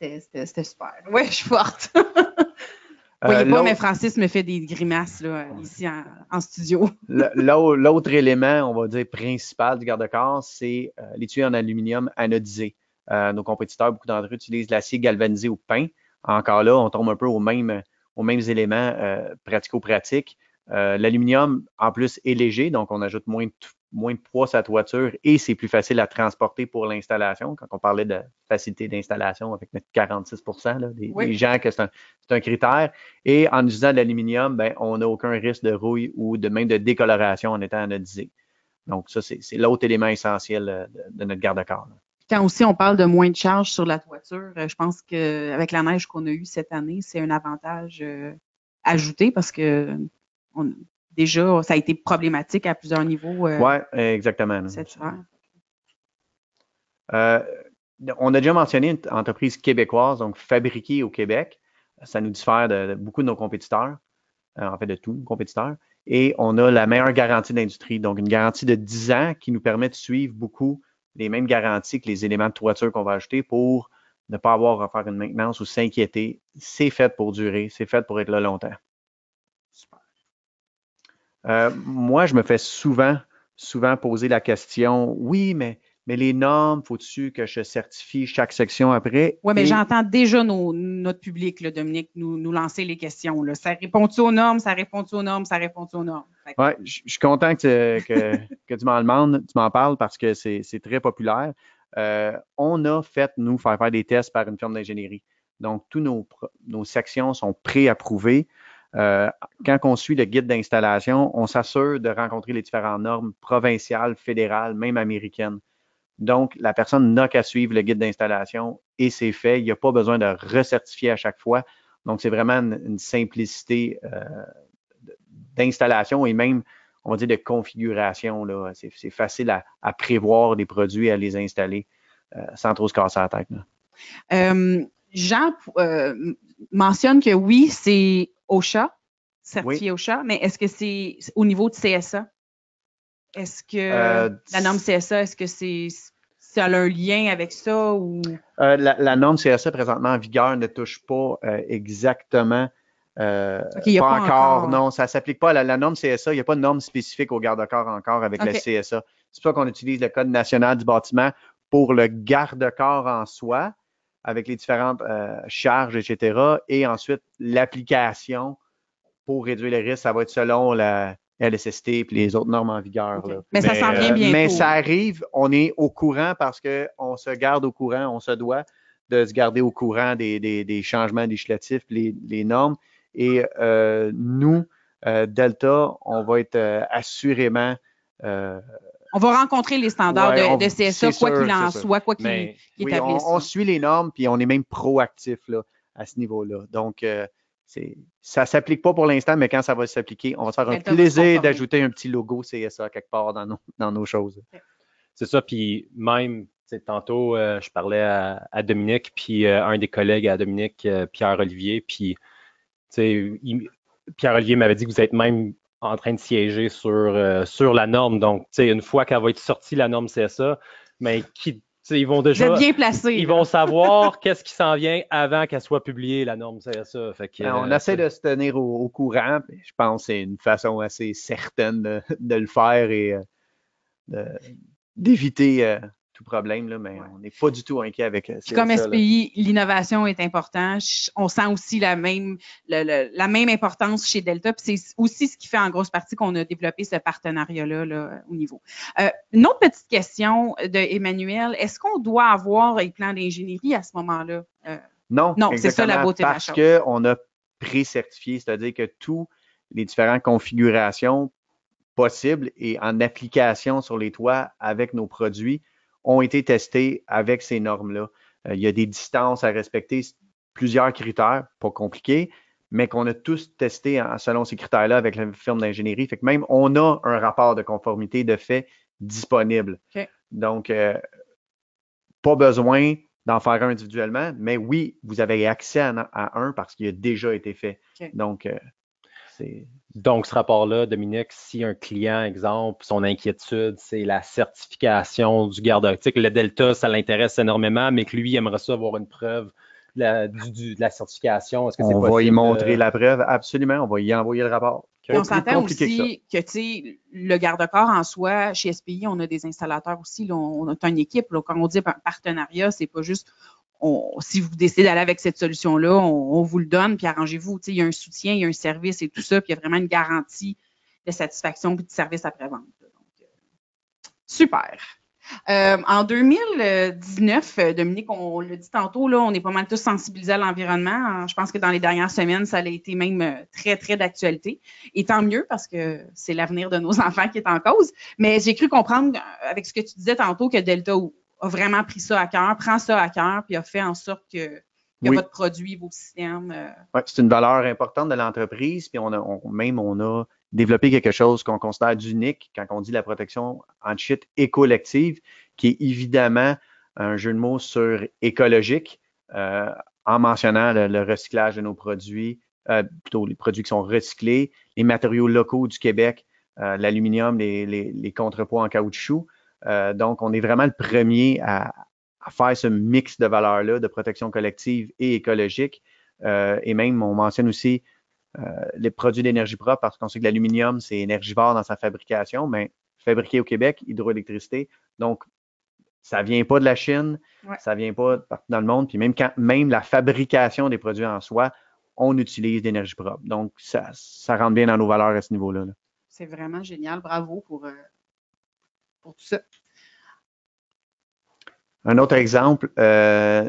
c'était super. Ouais, je suis forte. Vous voyez pas, mais Francis me fait des grimaces là, ici en studio. L'autre élément, on va dire, principal du garde-corps, c'est les tuyaux en aluminium anodisé. Nos compétiteurs, beaucoup d'entre eux utilisent l'acier galvanisé ou peint. Encore là, on tombe un peu aux mêmes éléments pratico-pratiques. L'aluminium, en plus, est léger, donc on ajoute moins de poids sur la toiture et c'est plus facile à transporter pour l'installation. Quand on parlait de facilité d'installation avec notre 46%, là, des gens que c'est un critère. Et en utilisant de l'aluminium, on n'a aucun risque de rouille ou même de décoloration en étant anodisé. Donc, ça, c'est l'autre élément essentiel de notre garde-corps. Quand aussi on parle de moins de charge sur la toiture, je pense qu'avec la neige qu'on a eue cette année, c'est un avantage ajouté parce que déjà, ça a été problématique à plusieurs niveaux. Oui, exactement. Cet hiver. On a déjà mentionné une entreprise québécoise, donc fabriquée au Québec. Ça nous diffère de beaucoup de nos compétiteurs, en fait de tous nos compétiteurs. Et on a la meilleure garantie d'industrie, donc une garantie de 10 ans qui nous permet de suivre beaucoup les mêmes garanties que les éléments de toiture qu'on va ajouter pour ne pas avoir à faire une maintenance ou s'inquiéter. C'est fait pour durer, c'est fait pour être là longtemps. Super. Moi, je me fais souvent poser la question, oui, mais les normes, faut-tu que je certifie chaque section après? Oui, mais j'entends déjà notre public, là, Dominique, nous lancer les questions. Là. Ça répond-tu aux normes? Ça répond-tu aux normes? Ça répond-tu aux normes? Oui, je suis content que tu m'en demandes, tu m'en parles parce que c'est très populaire. On a fait, nous, faire des tests par une firme d'ingénierie. Donc, tous nos sections sont pré-approuvées. Quand on suit le guide d'installation, on s'assure de rencontrer les différentes normes provinciales, fédérales, même américaines. Donc, la personne n'a qu'à suivre le guide d'installation et c'est fait. Il n'y a pas besoin de recertifier à chaque fois. Donc, c'est vraiment une simplicité d'installation et même, on va dire, de configuration. Là. C'est facile à prévoir des produits, à les installer sans trop se casser la tête. Jean mentionne que oui, c'est OSHA, certifié OSHA, mais est-ce que c'est au niveau de CSA? Est-ce que la norme CSA, est-ce que ça a un lien avec ça? Ou... La norme CSA présentement en vigueur ne touche pas exactement. Okay, pas encore. Non, ça ne s'applique pas à la norme CSA. Il n'y a pas de norme spécifique au garde-corps encore avec le CSA. C'est pour ça qu'on utilise le Code national du bâtiment pour le garde-corps en soi, avec les différentes charges, etc. Et ensuite, l'application pour réduire les risques, ça va être selon la LSST et les autres normes en vigueur. Okay. Mais ça s'en vient bientôt. Mais ça arrive, on est au courant parce qu'on se garde au courant, on se doit de se garder au courant des changements législatifs, les normes. Et nous, Delta, on va être assurément... on va rencontrer les standards de CSA, quoi qu'il en soit, quoi qu'il établisse. On suit les normes, puis on est même proactif là, à ce niveau-là. Donc, ça ne s'applique pas pour l'instant, mais quand ça va s'appliquer, on va se faire un plaisir d'ajouter un petit logo CSA quelque part dans nos choses. C'est ça, puis même, tantôt, je parlais à Dominique, puis un des collègues à Dominique, Pierre-Olivier, puis Pierre-Olivier m'avait dit que vous êtes même en train de siéger sur la norme. Donc, une fois qu'elle va être sortie, la norme CSA, mais ils vont déjà... Vous êtes bien placés. Ils vont savoir qu'est-ce qui s'en vient avant qu'elle soit publiée, la norme CSA. Fait que, on essaie de se tenir au courant. Je pense que c'est une façon assez certaine de le faire et d'éviter tout problème, là, mais on n'est pas du tout inquiet avec ça. Comme SPI, l'innovation est importante. On sent aussi la même importance chez Delta. Puis c'est aussi ce qui fait en grosse partie qu'on a développé ce partenariat-là là, au niveau. Une autre petite question de Emmanuel. Est-ce qu'on doit avoir un plan d'ingénierie à ce moment-là? Non, c'est ça la beauté de la parce chose. qu'on a pré-certifié, c'est-à-dire que tous les différentes configurations possibles et en application sur les toits avec nos produits ont été testés avec ces normes-là. Il y a des distances à respecter, plusieurs critères, pas compliqués, mais qu'on a tous testés selon ces critères-là avec la firme d'ingénierie. Fait que même on a un rapport de conformité de fait disponible. Okay. Donc, pas besoin d'en faire un individuellement, mais oui, vous avez accès à un parce qu'il a déjà été fait. Okay. Donc, ce rapport-là, Dominique, si un client, exemple, son inquiétude, c'est la certification du garde-optique, le Delta, ça l'intéresse énormément, mais que lui, aimerait ça avoir une preuve de la certification. Est-ce que c'est possible? On va y montrer la preuve, absolument. On va y envoyer le rapport. On s'entend aussi que le garde-corps en soi, chez SPI, on a des installateurs aussi. Là, on a une équipe. Là, quand on dit partenariat, c'est pas juste si vous décidez d'aller avec cette solution-là, on vous le donne, puis arrangez-vous. Il y a un soutien, il y a un service et tout ça, puis il y a vraiment une garantie de satisfaction et de service après-vente. Super. En 2019, Dominique, on l'a dit tantôt, là, on est pas mal tous sensibilisés à l'environnement. Je pense que dans les dernières semaines, ça a été même très, très d'actualité. Et tant mieux, parce que c'est l'avenir de nos enfants qui est en cause. Mais j'ai cru comprendre, avec ce que tu disais tantôt, que Delta a vraiment pris ça à cœur, prend ça à cœur, puis a fait en sorte que votre produit, vos systèmes... Oui, c'est une valeur importante de l'entreprise, puis on a développé quelque chose qu'on considère d'unique quand on dit la protection anti-chute écollective, qui est évidemment un jeu de mots sur écologique, en mentionnant le recyclage de nos produits, plutôt les produits qui sont recyclés, les matériaux locaux du Québec, l'aluminium, les contrepoids en caoutchouc. Donc, on est vraiment le premier à faire ce mix de valeurs-là, de protection collective et écologique. Et même, on mentionne aussi les produits d'énergie propre parce qu'on sait que l'aluminium, c'est énergivore dans sa fabrication, mais fabriqué au Québec, hydroélectricité. Donc, ça ne vient pas de la Chine, ça ne vient pas partout dans le monde. Puis même la fabrication des produits en soi, on utilise d'énergie propre. Donc, ça rentre bien dans nos valeurs à ce niveau-là. C'est vraiment génial. Bravo pour tout ça. Un autre exemple, pas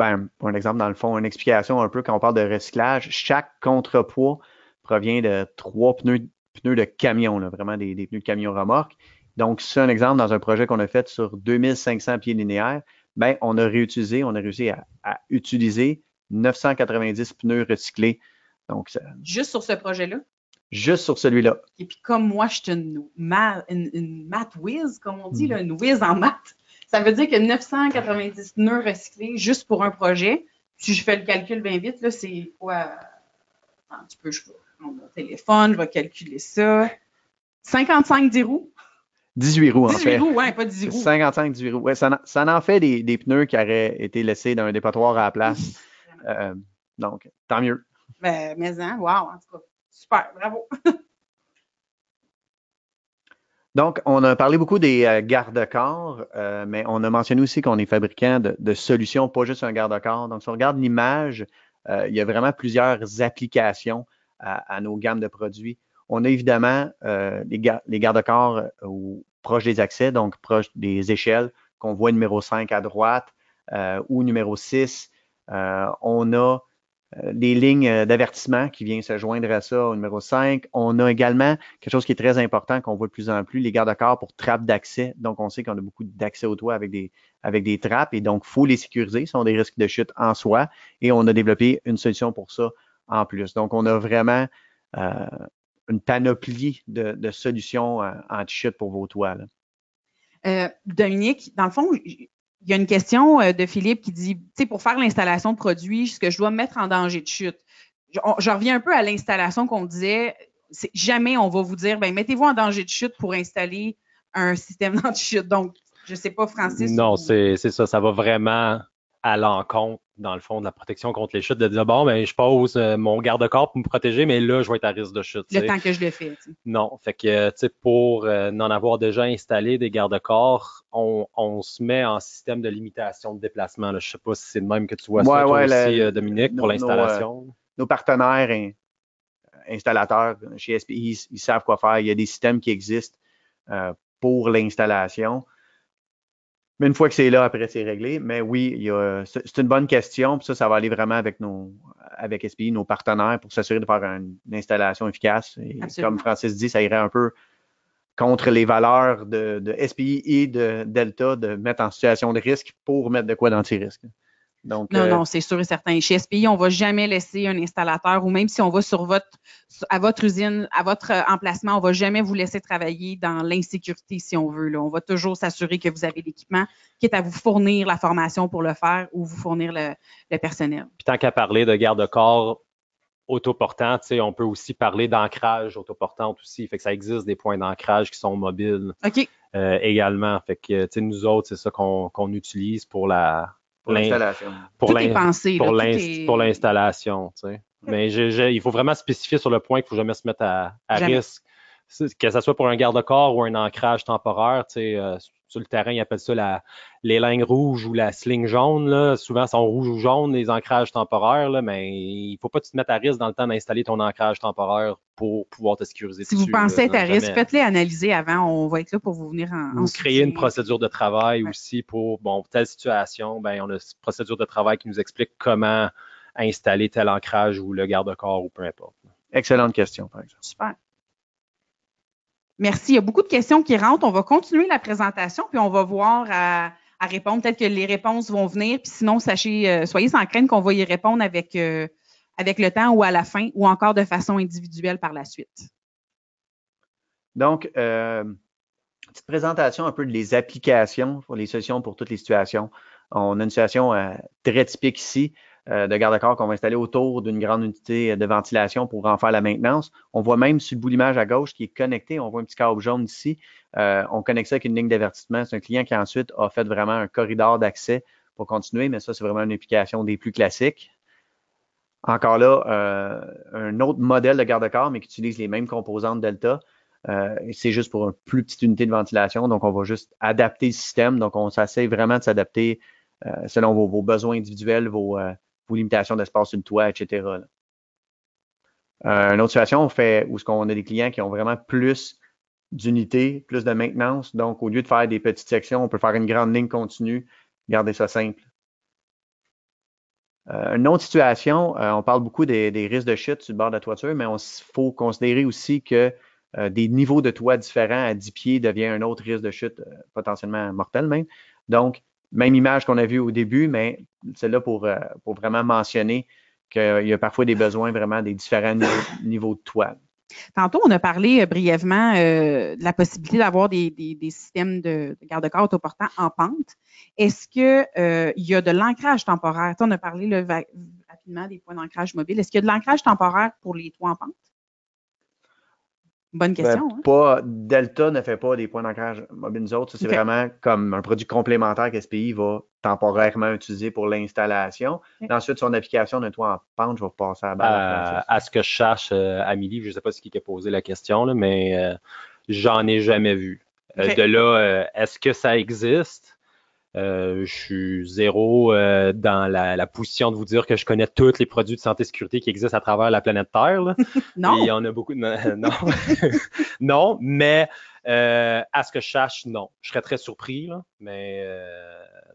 un exemple dans le fond, une explication un peu quand on parle de recyclage. Chaque contrepoids provient de 3 pneus de camion, là, vraiment des pneus de camion remorque. Donc, c'est un exemple dans un projet qu'on a fait sur 2500 pieds linéaires. On a réussi à utiliser 990 pneus recyclés. Donc, juste sur ce projet-là? Juste sur celui-là. Et puis, comme moi, je suis une math whiz, comme on dit, là, une whiz en maths. Ça veut dire que 990 pneus recyclés juste pour un projet. Si je fais le calcul bien vite, là, c'est quoi? Un petit peu, je vais prendre mon téléphone, je vais calculer ça. 55 10 roues? 18 roues, en fait. 18 roues, oui, pas 18 roues. 55, 18 roues. Ouais, ça en fait des pneus qui auraient été laissés dans un dépotoir à la place. Donc, tant mieux. Mais wow, en tout cas, super, bravo. Donc, on a parlé beaucoup des garde-corps, mais on a mentionné aussi qu'on est fabricant de solutions, pas juste un garde-corps. Donc, si on regarde l'image, il y a vraiment plusieurs applications à nos gammes de produits. On a évidemment les garde-corps proches des accès, donc proches des échelles, qu'on voit numéro 5 à droite ou numéro 6. On a des lignes d'avertissement qui viennent se joindre à ça au numéro 5. On a également quelque chose qui est très important qu'on voit de plus en plus, les garde-corps pour trappes d'accès. Donc, on sait qu'on a beaucoup d'accès au toit avec des trappes et donc, il faut les sécuriser. Ce sont des risques de chute en soi et on a développé une solution pour ça en plus. Donc, on a vraiment une panoplie de solutions anti-chute pour vos toits. Dominique, dans le fond, il y a une question de Philippe qui dit, tu sais, pour faire l'installation de produits, est-ce que je dois me mettre en danger de chute? Je reviens un peu à l'installation qu'on disait. jamais on va vous dire, ben mettez-vous en danger de chute pour installer un système d'anti-chute. Donc, je ne sais pas, Francis. Non, c'est ça. Ça va vraiment à l'encontre, dans le fond, de la protection contre les chutes, de dire, bon, ben, je pose mon garde-corps pour me protéger, mais là, je vais être à risque de chute. Le temps que je le fais. T'sais. Non. Fait que, tu sais, pour n'en avoir déjà installé des garde-corps, on se met en système de limitation de déplacement. Là. Je sais pas si c'est le même que tu vois ça, toi aussi, Dominique, pour l'installation. Nos partenaires installateurs chez SPI, ils savent quoi faire. Il y a des systèmes qui existent pour l'installation. Mais une fois que c'est là, après, c'est réglé. Mais oui, c'est une bonne question. Puis ça va aller vraiment avec SPI, nos partenaires, pour s'assurer de faire une installation efficace. Et comme Francis dit, ça irait un peu contre les valeurs de SPI et de Delta de mettre en situation de risque pour mettre de quoi d'anti-risque. Donc, non, c'est sûr et certain. Chez SPI, on ne va jamais laisser un installateur, ou même si on va à votre usine, à votre emplacement, on ne va jamais vous laisser travailler dans l'insécurité, si on veut. Là. On va toujours s'assurer que vous avez l'équipement, quitte à vous fournir la formation pour le faire ou vous fournir le personnel. Puis tant qu'à parler de garde-corps autoportant, on peut aussi parler d'ancrage autoportante aussi. Fait que ça existe des points d'ancrage qui sont mobiles également. Fait que nous autres, c'est ça qu'on utilise pour l'installation. Tout est pensé. Pour l'installation. Mais il faut vraiment spécifier sur le point qu'il ne faut jamais se mettre à risque. Que ce soit pour un garde-corps ou un ancrage temporaire, sur le terrain, ils appellent ça les lignes rouges ou la sling jaune. Là. Souvent, sont rouges ou jaunes, les ancrages temporaires, là, mais il ne faut pas que tu te mettes à risque dans le temps d'installer ton ancrage temporaire pour pouvoir te sécuriser dessus. Si vous pensez être à risque, faites-les analyser avant. On va être là pour vous venir en créer une procédure de travail aussi pour, telle situation. Ben, on a une procédure de travail qui nous explique comment installer tel ancrage ou le garde-corps ou peu importe. Excellente question, par exemple. Super. Merci. Il y a beaucoup de questions qui rentrent. On va continuer la présentation, puis on va voir à répondre. Peut-être que les réponses vont venir, puis sinon, soyez sans crainte qu'on va y répondre avec le temps ou à la fin, ou encore de façon individuelle par la suite. Donc, petite présentation un peu des applications pour les solutions pour toutes les situations. On a une situation très typique ici de garde-corps qu'on va installer autour d'une grande unité de ventilation pour en faire la maintenance. On voit même sur le bout de l'image à gauche qui est connecté, on voit un petit câble jaune ici. On connecte ça avec une ligne d'avertissement. C'est un client qui ensuite a fait vraiment un corridor d'accès pour continuer, mais ça, c'est vraiment une application des plus classiques. Encore là, un autre modèle de garde-corps, mais qui utilise les mêmes composantes Delta. C'est juste pour une plus petite unité de ventilation, donc on va juste adapter le système. Donc, on s'essaie vraiment de s'adapter selon vos besoins individuels, vos limitations d'espace sur le toit, etc. Une autre situation, on a des clients qui ont vraiment plus d'unités, plus de maintenance. Donc, au lieu de faire des petites sections, on peut faire une grande ligne continue, garder ça simple. Une autre situation, on parle beaucoup des risques de chute sur le bord de la toiture, mais il faut considérer aussi que des niveaux de toit différents à 10 pieds devient un autre risque de chute potentiellement mortel même. Donc, même image qu'on a vue au début, mais celle-là pour vraiment mentionner qu'il y a parfois des besoins vraiment des différents niveaux de toit. Tantôt, on a parlé brièvement de la possibilité d'avoir des systèmes de garde-corps autoportants en pente. Est-ce qu'il y a de l'ancrage temporaire? On a parlé rapidement des points d'ancrage mobile. Est-ce qu'il y a de l'ancrage temporaire pour les toits en pente? Bonne question. Delta ne fait pas des points d'ancrage mobile. Nous autres, c'est vraiment comme un produit complémentaire que SPI va temporairement utiliser pour l'installation. Ensuite, son application d'un toit en pente, je vais passer à la balle. À ce que je cherche, Amélie, je ne sais pas ce qui a posé la question, là, mais j'en ai jamais vu. De là, est-ce que ça existe? Je suis zéro dans la position de vous dire que je connais tous les produits de santé et sécurité qui existent à travers la planète Terre. Là. Non. Et il y en a beaucoup. Non, non, mais à ce que je sache, non. Je serais très surpris, là, mais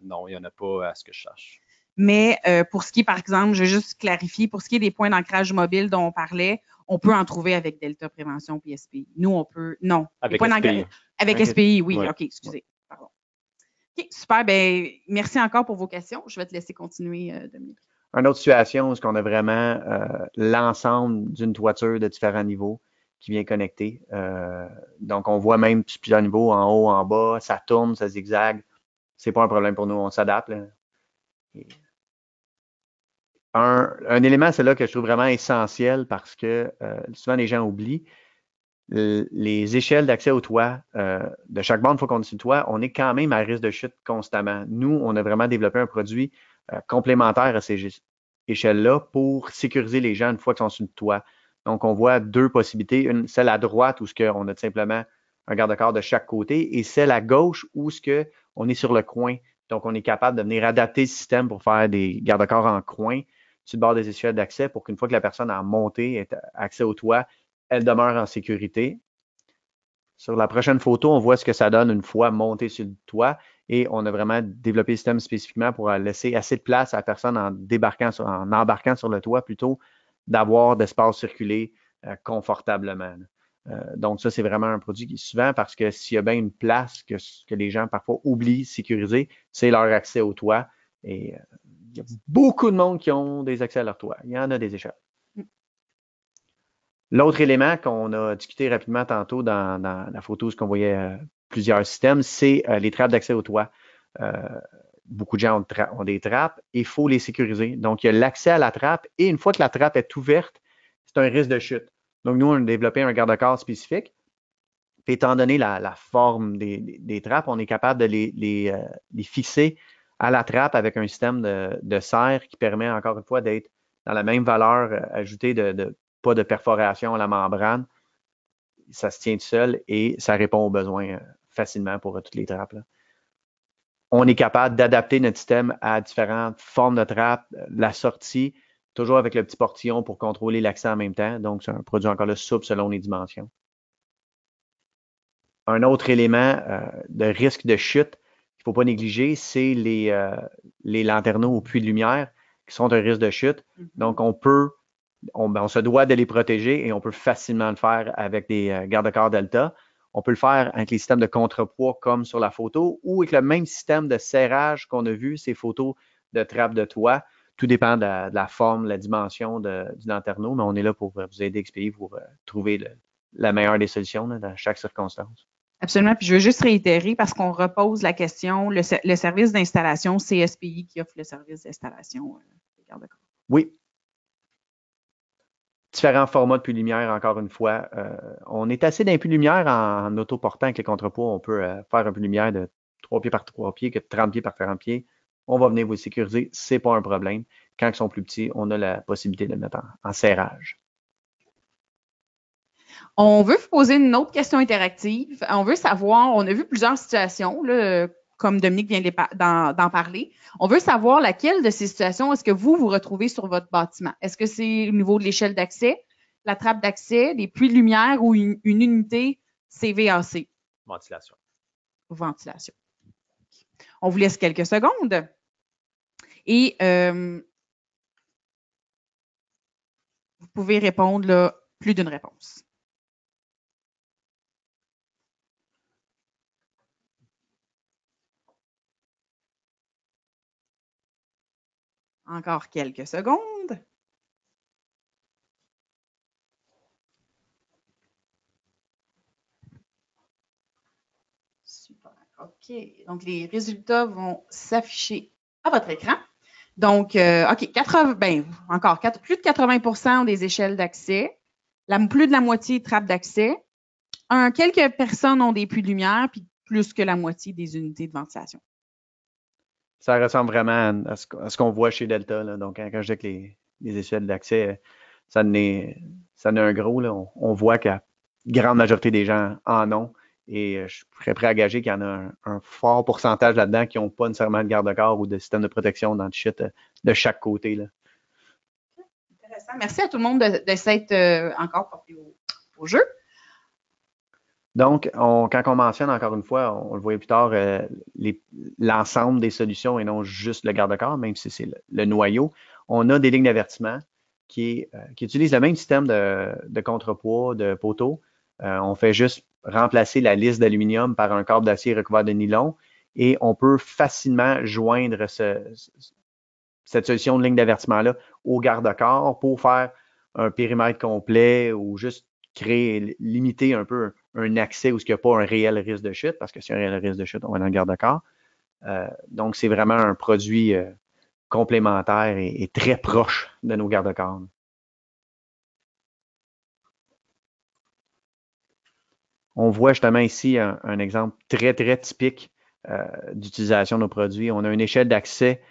non, il n'y en a pas à ce que je sache. Mais pour ce qui est, par exemple, je vais juste clarifier, pour ce qui est des points d'ancrage mobile dont on parlait, on peut en trouver avec Delta Prévention puis SPI. Nous, on peut. Non. Avec SPI. Avec SPI, oui. OK, excusez. Pardon. OK, super. Ben, merci encore pour vos questions. Je vais te laisser continuer, Dominique. Une autre situation où on a vraiment l'ensemble d'une toiture de différents niveaux qui vient connecter. Donc, on voit même plusieurs niveaux, en haut, en bas, ça tourne, ça zigzague. C'est pas un problème pour nous, on s'adapte. Un élément, c'est là que je trouve vraiment essentiel parce que souvent les gens oublient, les échelles d'accès au toit de chaque bande, une fois qu'on est sur le toit, on est quand même à risque de chute constamment. Nous, on a vraiment développé un produit complémentaire à ces échelles-là pour sécuriser les gens une fois qu'ils sont sur le toit. Donc, on voit deux possibilités. Une, celle à droite où on a tout simplement un garde-corps de chaque côté et celle à gauche où on est sur le coin. Donc, on est capable de venir adapter le système pour faire des garde-corps en coin sur le bord des échelles d'accès pour qu'une fois que la personne a monté, ait accès au toit, elle demeure en sécurité. Sur la prochaine photo, on voit ce que ça donne une fois monté sur le toit et on a vraiment développé le système spécifiquement pour laisser assez de place à la personne en embarquant sur le toit plutôt d'avoir d'espace circuler confortablement. Donc ça, c'est vraiment un produit qui est souvent parce que s'il y a bien une place que les gens parfois oublient de sécuriser, c'est leur accès au toit. Et il y a beaucoup de monde qui ont des accès à leur toit. Il y en a des échelles. L'autre élément qu'on a discuté rapidement tantôt dans la photo, ce qu'on voyait plusieurs systèmes, c'est les trappes d'accès au toit. Beaucoup de gens ont des trappes et il faut les sécuriser. Donc, il y a l'accès à la trappe et une fois que la trappe est ouverte, c'est un risque de chute. Donc, nous, on a développé un garde-corps spécifique. Puis, étant donné la forme des trappes, on est capable de les fixer à la trappe avec un système de serre qui permet encore une fois d'être dans la même valeur ajoutée pas de perforation à la membrane. Ça se tient tout seul et ça répond aux besoins facilement pour toutes les trappes. Là. On est capable d'adapter notre système à différentes formes de trappes, la sortie, toujours avec le petit portillon pour contrôler l'accès en même temps. Donc, c'est un produit encore là souple selon les dimensions. Un autre élément de risque de chute qu'il ne faut pas négliger, c'est les lanterneaux au puits de lumière qui sont un risque de chute. Donc, on se doit de les protéger et on peut facilement le faire avec des garde-corps Delta. On peut le faire avec les systèmes de contrepoids comme sur la photo ou avec le même système de serrage qu'on a vu, ces photos de trappe de toit. Tout dépend de la forme, la dimension du lanterneau, mais on est là pour vous aider, XPI, pour trouver la meilleure des solutions dans chaque circonstance. Absolument. Puis je veux juste réitérer parce qu'on repose la question, le service d'installation, c'est SPI qui offre le service d'installation des garde-corps. Oui. Différents formats de puits de lumière, encore une fois. On est assez d'un puits de lumière en autoportant avec les contrepoids. On peut faire un puits de lumière de 3 pieds par 3 pieds, que 30 pieds par 30 pieds. On va venir vous le sécuriser. Ce n'est pas un problème. Quand ils sont plus petits, on a la possibilité de le mettre en serrage. On veut vous poser une autre question interactive. On veut savoir, on a vu plusieurs situations, là, comme Dominique vient d'en parler. On veut savoir laquelle de ces situations est-ce que vous retrouvez sur votre bâtiment. Est-ce que c'est au niveau de l'échelle d'accès, la trappe d'accès, les puits de lumière ou une unité CVAC? Ventilation. Ventilation. On vous laisse quelques secondes. Et vous pouvez répondre là, plus d'une réponse. Encore quelques secondes. Super. OK. Donc, les résultats vont s'afficher à votre écran. Donc, OK, plus de 80% ont des échelles d'accès, plus de la moitié trappes d'accès. Quelques personnes ont des puits de lumière, puis plus que la moitié des unités de ventilation. Ça ressemble vraiment à ce qu'on voit chez Delta. Là. Donc, quand je dis que les échelles d'accès, ça en est un gros. Là. On voit que la grande majorité des gens en ont. Et je serais prêt à gager qu'il y en a un fort pourcentage là-dedans qui n'ont pas nécessairement de garde-corps ou de système de protection dans le shit de chaque côté. Là. Intéressant. Merci à tout le monde de s'être encore porté au jeu. Donc, quand on mentionne encore une fois, on le voyait plus tard, l'ensemble des solutions et non juste le garde-corps, même si c'est le noyau, on a des lignes d'avertissement qui utilisent le même système de contrepoids, de poteau. On fait juste remplacer la lisse d'aluminium par un câble d'acier recouvert de nylon et on peut facilement joindre cette solution de ligne d'avertissement-là au garde-corps pour faire un périmètre complet ou juste limiter un peu un accès où il n'y a pas un réel risque de chute, parce que s'il y a un réel risque de chute, on va dans le garde-corps. Donc, c'est vraiment un produit complémentaire et très proche de nos garde-corps. On voit justement ici un exemple très, très typique d'utilisation de nos produits. On a une échelle d'accès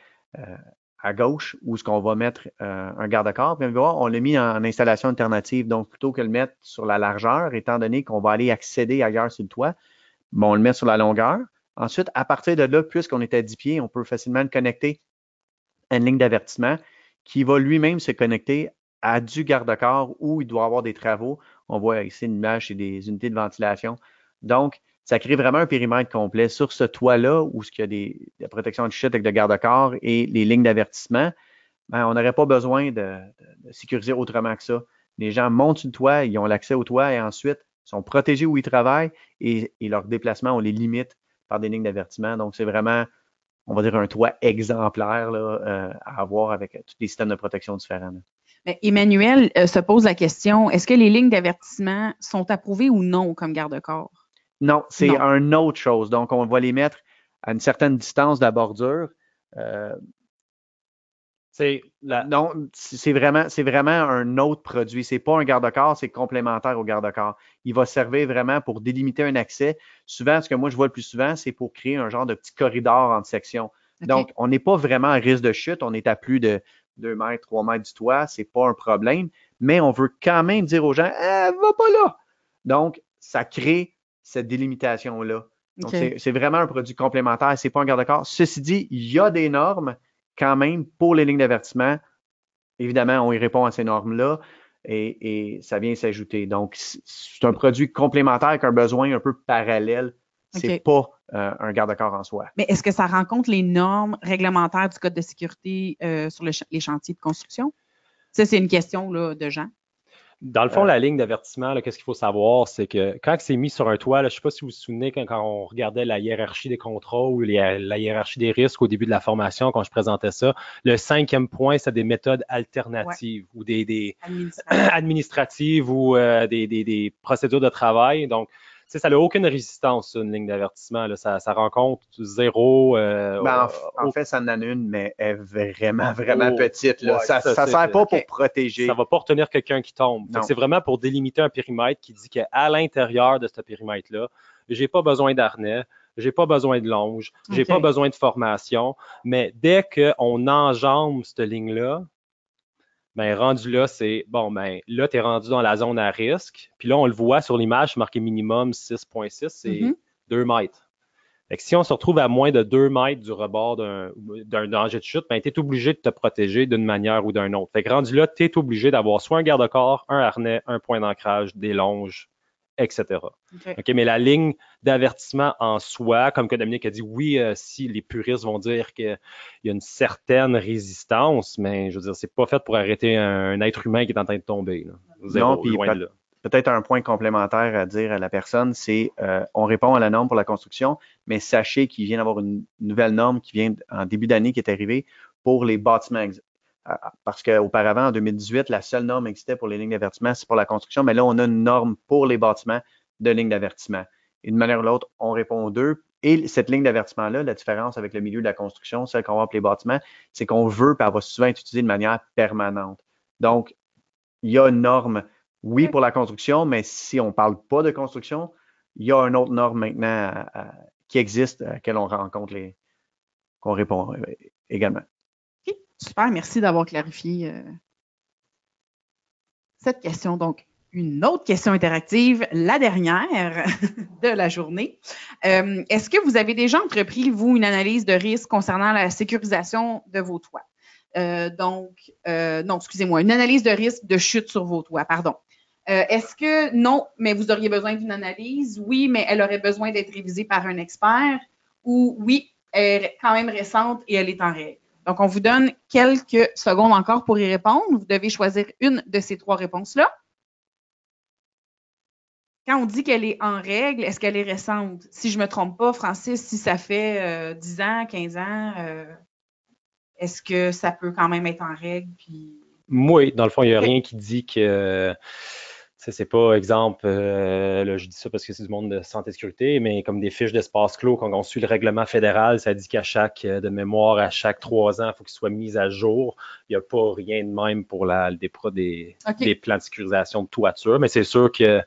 à gauche où ce qu'on va mettre un garde-corps. Puis on l'a mis en installation alternative. Donc, plutôt que de le mettre sur la largeur, étant donné qu'on va aller accéder ailleurs sur le toit, on le met sur la longueur. Ensuite, à partir de là, puisqu'on est à 10 pieds, on peut facilement le connecter à une ligne d'avertissement qui va lui-même se connecter à du garde-corps où il doit avoir des travaux. On voit ici une image, c'est des unités de ventilation. Donc, ça crée vraiment un périmètre complet sur ce toit-là où il y a des protections anti-chute avec le garde-corps et les lignes d'avertissement. On n'aurait pas besoin de sécuriser autrement que ça. Les gens montent sur le toit, ils ont l'accès au toit et ensuite sont protégés où ils travaillent et leurs déplacements, on les limite par des lignes d'avertissement. Donc, c'est vraiment, on va dire, un toit exemplaire là, à avoir avec tous les systèmes de protection différents. Là. Mais Emmanuel se pose la question, est-ce que les lignes d'avertissement sont approuvées ou non comme garde-corps? Non, c'est une autre chose. Donc, on va les mettre à une certaine distance de la bordure. Non, c'est vraiment un autre produit. C'est pas un garde-corps, c'est complémentaire au garde-corps. Il va servir vraiment pour délimiter un accès. Souvent, ce que moi je vois le plus souvent, c'est pour créer un genre de petit corridor entre sections. Okay. Donc, on n'est pas vraiment à risque de chute. On est à plus de 2 mètres, 3 mètres du toit. C'est pas un problème. Mais on veut quand même dire aux gens, va pas là. Donc, ça crée cette délimitation-là. Donc, c'est vraiment un produit complémentaire. C'est pas un garde-corps. Ceci dit, il y a des normes quand même, pour les lignes d'avertissement, évidemment, on y répond à ces normes-là et ça vient s'ajouter. Donc, c'est un produit complémentaire avec un besoin un peu parallèle. C'est pas un garde-corps en soi. Mais est-ce que ça rencontre les normes réglementaires du Code de sécurité sur les chantiers de construction? Ça, c'est une question là, de gens. Dans le fond, la ligne d'avertissement, qu'est-ce qu'il faut savoir, c'est que quand c'est mis sur un toit, là, je ne sais pas si vous vous souvenez quand on regardait la hiérarchie des contrats ou la hiérarchie des risques au début de la formation, quand je présentais ça, le 5e point, c'est des méthodes alternatives ou des administratives ou des procédures de travail. Donc, ça n'a aucune résistance, une ligne d'avertissement. Ça rencontre zéro. En fait, ça en a une, mais elle est vraiment petite. Là. Ouais, ça ne sert pas pour protéger. Ça ne va pas retenir quelqu'un qui tombe. C'est vraiment pour délimiter un périmètre qui dit qu'à l'intérieur de ce périmètre-là, je n'ai pas besoin d'harnais, je n'ai pas besoin de longe, je n'ai pas besoin de formation. Mais dès qu'on enjambe cette ligne-là, rendu là, c'est là, tu es rendu dans la zone à risque. Puis là, on le voit sur l'image, c'est marqué minimum 6,6, c'est 2 mètres. Fait que si on se retrouve à moins de 2 mètres du rebord d'un danger de chute, tu es obligé de te protéger d'une manière ou d'une autre. Fait que rendu là, tu es obligé d'avoir soit un garde-corps, un harnais, un point d'ancrage, des longes, etc. Okay, mais la ligne d'avertissement en soi, comme que Dominique a dit, oui, si les puristes vont dire qu'il y a une certaine résistance, mais je veux dire, c'est pas fait pour arrêter un être humain qui est en train de tomber. Là. Zéro, loin de là. Peut-être un point complémentaire à dire à la personne, c'est on répond à la norme pour la construction, mais sachez qu'il vient d'avoir une nouvelle norme qui vient en début d'année qui est arrivée pour les bâtiments. Parce qu'auparavant, en 2018, la seule norme existait pour les lignes d'avertissement, c'est pour la construction, mais là, on a une norme pour les bâtiments de lignes d'avertissement. Et d'une manière ou l'autre, on répond aux deux. Et cette ligne d'avertissement-là, la différence avec le milieu de la construction, celle qu'on va pour les bâtiments, c'est qu'on veut, puis elle va souvent être utilisée de manière permanente. Donc, il y a une norme, oui, pour la construction, mais si on ne parle pas de construction, il y a une autre norme maintenant qui existe, à laquelle on rencontre qu'on répond également. Super, merci d'avoir clarifié cette question. Donc, une autre question interactive, la dernière de la journée. Est-ce que vous avez déjà entrepris, vous, une analyse de risque concernant la sécurisation de vos toits? Non, excusez-moi, une analyse de risque de chute sur vos toits, pardon. Est-ce que non, mais vous auriez besoin d'une analyse? Oui, mais elle aurait besoin d'être révisée par un expert? Ou oui, elle est quand même récente et elle est en règle? Donc, on vous donne quelques secondes encore pour y répondre. Vous devez choisir une de ces 3 réponses-là. Quand on dit qu'elle est en règle, est-ce qu'elle est récente? Si je ne me trompe pas, Francis, si ça fait 10 ans, 15 ans, est-ce que ça peut quand même être en règle? Puis... Oui, dans le fond, il n'y a rien qui dit que... C'est pas, exemple, là, je dis ça parce que c'est du monde de santé et sécurité, mais comme des fiches d'espace clos, quand on suit le règlement fédéral, ça dit qu'à chaque 3 ans, il faut qu'il soit mis à jour. Il n'y a pas rien de même pour des plans de sécurisation de toiture, mais c'est sûr que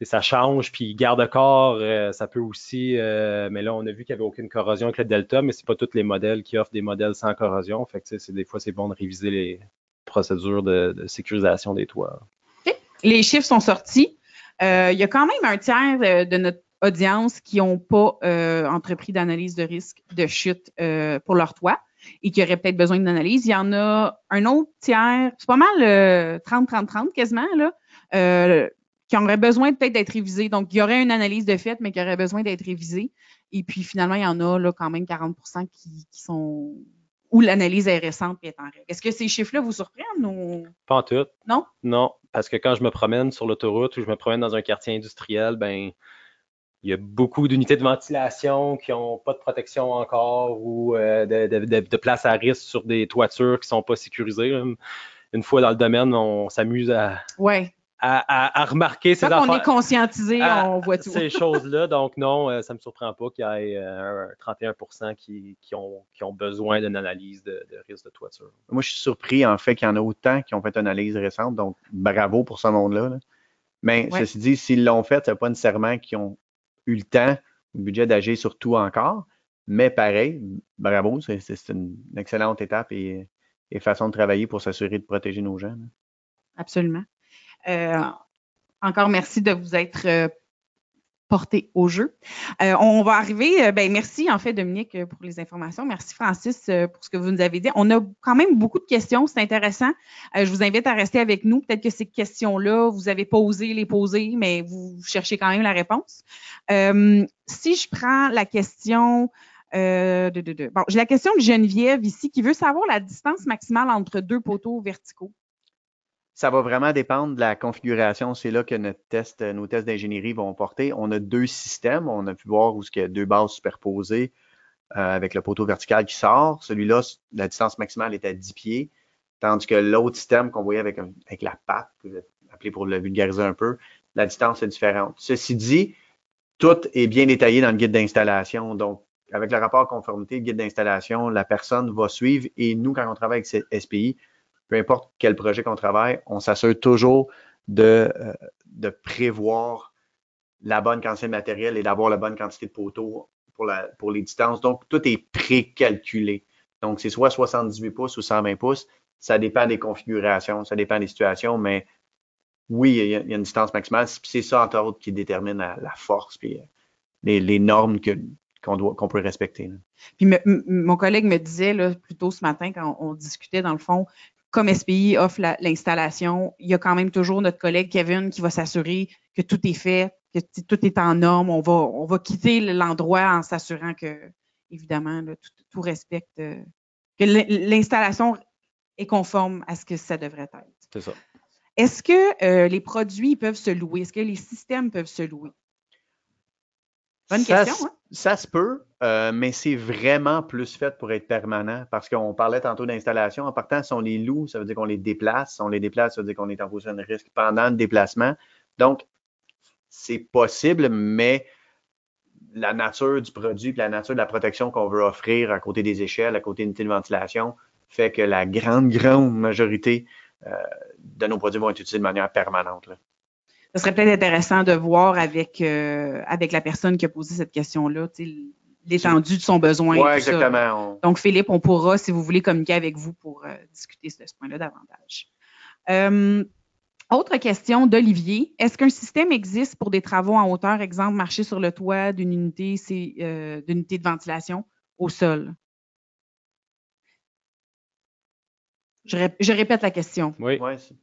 ça change, puis garde-corps, ça peut aussi, mais là, on a vu qu'il n'y avait aucune corrosion avec le Delta, mais c'est pas tous les modèles qui offrent des modèles sans corrosion. Fait que, des fois, c'est bon de réviser les procédures de sécurisation des toits. Okay. Les chiffres sont sortis. Il y a quand même un tiers de notre audience qui n'ont pas entrepris d'analyse de risque de chute pour leur toit et qui auraient peut-être besoin d'une analyse. Il y en a un autre tiers, c'est pas mal 30-30-30 quasiment, là, qui aurait besoin peut-être d'être révisé. Donc, il y aurait une analyse de fait, mais qui aurait besoin d'être révisée. Et puis, finalement, il y en a là, quand même 40% qui sont où l'analyse est récente et est en règle. Est-ce que ces chiffres-là vous surprennent ou... Pas en tout. Non? Non, parce que quand je me promène sur l'autoroute ou je me promène dans un quartier industriel, ben il y a beaucoup d'unités de ventilation qui n'ont pas de protection encore ou de place à risque sur des toitures qui ne sont pas sécurisées. Une fois dans le domaine, on s'amuse à remarquer ces affaires. Quand on est conscientisé, on voit tout. Ces choses-là. Donc non, ça ne me surprend pas qu'il y ait 31% qui ont besoin d'une analyse de risque de toiture. Moi, je suis surpris en fait qu'il y en a autant qui ont fait une analyse récente. Donc, bravo pour ce monde-là. Là. Mais ceci dit, s'ils l'ont fait, ce n'est pas nécessairement qu'ils ont eu le temps ou le budget d'agir sur tout encore. Mais pareil, bravo, c'est une excellente étape et façon de travailler pour s'assurer de protéger nos gens. Là. Absolument. Encore merci de vous être porté au jeu. On va arriver, merci en fait Dominique pour les informations. Merci Francis pour ce que vous nous avez dit. On a quand même beaucoup de questions, c'est intéressant. Je vous invite à rester avec nous. Peut-être que ces questions-là, vous n'avez pas osé les poser, mais vous cherchez quand même la réponse. Si je prends la question... Bon, j'ai la question de Geneviève ici qui veut savoir la distance maximale entre deux poteaux verticaux. Ça va vraiment dépendre de la configuration. C'est là que nos tests d'ingénierie vont porter. On a deux systèmes. On a pu voir où il y a deux bases superposées avec le poteau vertical qui sort. Celui-là, la distance maximale est à 10 pieds, tandis que l'autre système qu'on voyait avec la patte, que je vais appeler pour le vulgariser un peu, la distance est différente. Ceci dit, tout est bien détaillé dans le guide d'installation. Donc, avec le rapport conformité, le guide d'installation, la personne va suivre et nous, quand on travaille avec SPI, peu importe quel projet qu'on travaille, on s'assure toujours de prévoir la bonne quantité de matériel et d'avoir la bonne quantité de poteaux pour les distances. Donc, tout est précalculé. Donc, c'est soit 78 pouces ou 120 pouces. Ça dépend des configurations, ça dépend des situations, mais oui, il y a une distance maximale. C'est ça, entre autres, qui détermine la force et les normes qu'on peut respecter. Là. Puis mon collègue me disait là, plus tôt ce matin, quand on discutait, dans le fond, comme SPI offre l'installation, il y a quand même toujours notre collègue Kevin qui va s'assurer que tout est fait, que tout est en norme. On va quitter l'endroit en s'assurant que, évidemment, là, tout respecte, que l'installation est conforme à ce que ça devrait être. C'est ça. Est-ce que les produits peuvent se louer? Est-ce que les systèmes peuvent se louer? Bonne question, hein? Ça se peut, mais c'est vraiment plus fait pour être permanent parce qu'on parlait tantôt d'installation. En partant, si on les loue, ça veut dire qu'on les déplace. Si on les déplace, ça veut dire qu'on est en position de risque pendant le déplacement. Donc, c'est possible, mais la nature du produit et la nature de la protection qu'on veut offrir à côté des échelles, à côté d'une unité de ventilation, fait que la grande majorité de nos produits vont être utilisés de manière permanente. Là. Ce serait peut-être intéressant de voir avec la personne qui a posé cette question-là, l'étendue de son besoin. Oui, exactement. Donc, Philippe, on pourra, si vous voulez, communiquer avec vous pour discuter de ce point-là davantage. Autre question d'Olivier. Est-ce qu'un système existe pour des travaux en hauteur, exemple, marcher sur le toit d'une unité de ventilation au sol? Je répète la question. Oui.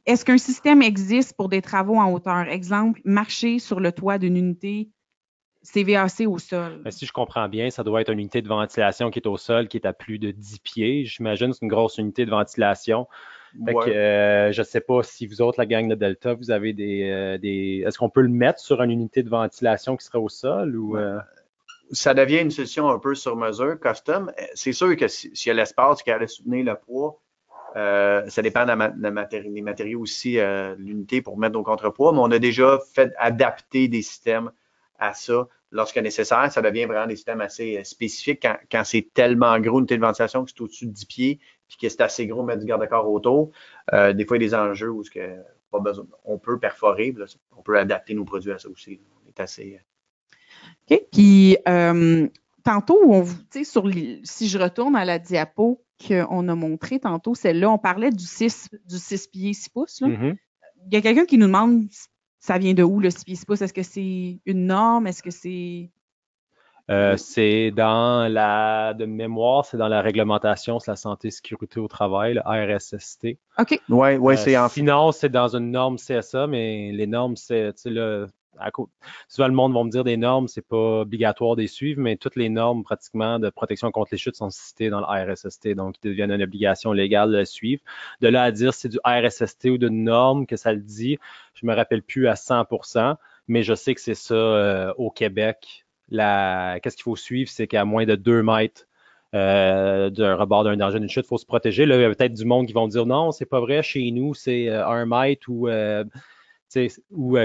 Est-ce qu'un système existe pour des travaux en hauteur? Exemple, marcher sur le toit d'une unité CVAC au sol. Mais si je comprends bien, ça doit être une unité de ventilation qui est au sol, qui est à plus de 10 pieds. J'imagine que c'est une grosse unité de ventilation. Fait que, je ne sais pas si vous autres, la gang de Delta, vous avez des est-ce qu'on peut le mettre sur une unité de ventilation qui serait au sol ou Ça devient une solution un peu sur mesure, custom. C'est sûr que s'il y a l'espace qui allait soutenir le poids, ça dépend des matériaux aussi, l'unité pour mettre nos contrepoids, mais on a déjà fait adapter des systèmes à ça lorsque nécessaire. Ça devient vraiment des systèmes assez spécifiques quand c'est tellement gros, une unité de ventilation que c'est au-dessus de 10 pieds puis que c'est assez gros mettre du garde-corps autour. Des fois, il y a des enjeux où pas besoin. On peut perforer, là, on peut adapter nos produits à ça aussi. On est assez. OK. Puis, tantôt, si je retourne à la diapo qu'on a montrée tantôt, celle-là, on parlait du 6 pieds 6 pouces. Là. Mm-hmm. Il y a quelqu'un qui nous demande, ça vient de où le 6 pieds 6 pouces? Est-ce que c'est une norme? Est-ce que c'est... C'est de mémoire, c'est dans la réglementation sur la santé et sécurité au travail, le RSST. OK. Ouais, sinon, c'est dans une norme CSA, mais les normes, c'est, souvent le monde va me dire des normes, c'est pas obligatoire de les suivre, mais toutes les normes pratiquement de protection contre les chutes sont citées dans le RSST, donc ils deviennent une obligation légale de le suivre. De là à dire si c'est du RSST ou d'une norme que ça le dit, je me rappelle plus à 100%, mais je sais que c'est ça au Québec. Qu'est-ce qu'il faut suivre, c'est qu'à moins de 2 mètres d'un rebord d'un danger d'une chute, il faut se protéger. Là, il y a peut-être du monde qui vont dire non, c'est pas vrai, chez nous, c'est 1 mètre ou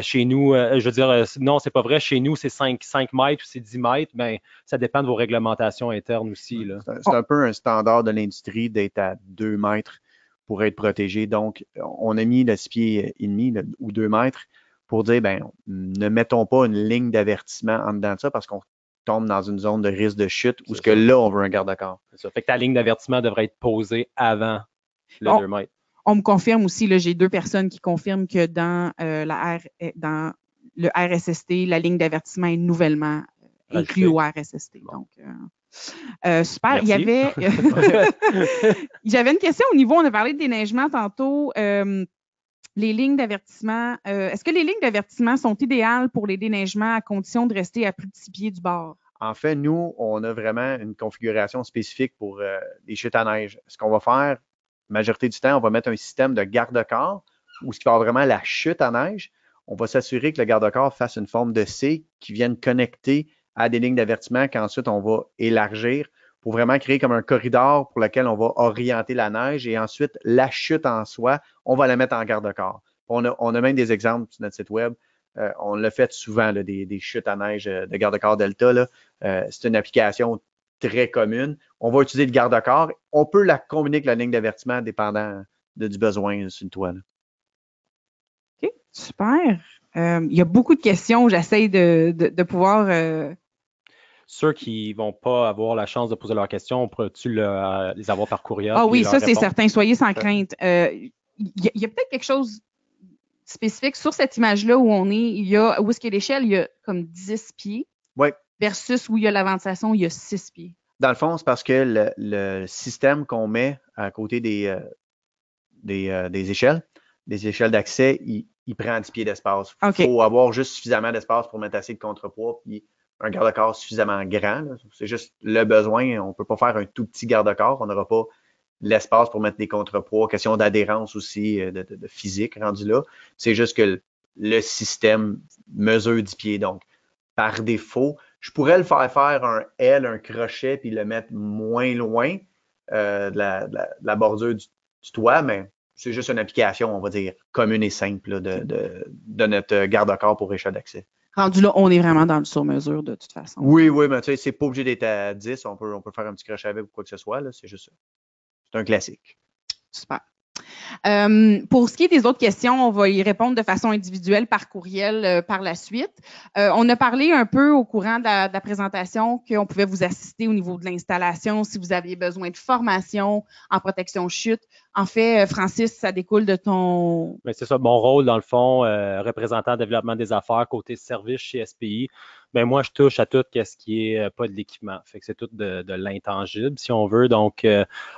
chez nous, je veux dire, non, c'est pas vrai, chez nous, c'est 5 mètres ou c'est 10 mètres. Ben, ça dépend de vos réglementations internes aussi. Là. C'est un peu un standard de l'industrie d'être à 2 mètres pour être protégé. Donc, on a mis le 6 pieds et demi ou 2 mètres pour dire, ben, ne mettons pas une ligne d'avertissement en dedans de ça parce qu'on tombe dans une zone de risque de chute où là, on veut un garde-corps. C'est ça. Fait que ta ligne d'avertissement devrait être posée avant le 2 mètres. On me confirme aussi, là, j'ai 2 personnes qui confirment que dans le RSST, la ligne d'avertissement est nouvellement inclue au RSST. Bon. Donc, super. Merci. J'avais une question au niveau, on a parlé de déneigement tantôt. Les lignes d'avertissement, est-ce que les lignes d'avertissement sont idéales pour les déneigements à condition de rester à plus de 6 pieds du bord? En fait, nous, on a vraiment une configuration spécifique pour les chutes à neige. Ce qu'on va faire, la majorité du temps, on va mettre un système de garde-corps où ce qui va avoir vraiment la chute à neige, on va s'assurer que le garde-corps fasse une forme de C qui vienne connecter à des lignes d'avertissement qu'ensuite on va élargir pour vraiment créer comme un corridor pour lequel on va orienter la neige et ensuite la chute en soi, on va la mettre en garde-corps. On a même des exemples sur notre site web. On l'a fait souvent, là, des chutes à neige de garde-corps Delta. Là. C'est une application très commune. On va utiliser le garde-corps. On peut la combiner avec la ligne d'avertissement dépendant du besoin sur une toile. OK, super. Il y a beaucoup de questions. J'essaie de pouvoir... Ceux qui ne vont pas avoir la chance de poser leurs questions, peux-tu les avoir par courriel? Ah oui, ça, c'est certain. Soyez sans crainte. Il y a peut-être quelque chose spécifique sur cette image-là où on est. Où est-ce qu'il y a l'échelle? Il y a comme 10 pieds. Oui. Versus où il y a la ventilation, il y a 6 pieds. Dans le fond, c'est parce que le système qu'on met à côté des échelles d'accès, il prend 10 pieds d'espace. Il faut avoir juste suffisamment d'espace pour mettre assez de contrepoids puis un garde-corps suffisamment grand. Là. C'est juste le besoin. On ne peut pas faire un tout petit garde-corps. On n'aura pas l'espace pour mettre des contrepoids. Question d'adhérence aussi, de physique rendu là. C'est juste que le système mesure 10 pieds. Donc, par défaut, je pourrais le faire un L, un crochet, puis le mettre moins loin de la bordure du toit, mais c'est juste une application, on va dire, commune et simple là, de notre garde-corps pour échelle d'accès. Rendu là, on est vraiment dans le sur-mesure de toute façon. Oui, mais tu sais, c'est pas obligé d'être à 10. On peut faire un petit crochet avec ou quoi que ce soit. Là, c'est juste ça. C'est un classique. Super. Pour ce qui est des autres questions, on va y répondre de façon individuelle par courriel par la suite. On a parlé un peu au courant de la présentation qu'on pouvait vous assister au niveau de l'installation si vous aviez besoin de formation en protection chute. En fait, Francis, ça découle de ton... Bien, c'est ça, mon rôle, dans le fond, représentant développement des affaires côté service chez SPI. Ben moi, je touche à tout ce qui est pas de l'équipement. Fait que c'est tout de l'intangible, si on veut. Donc,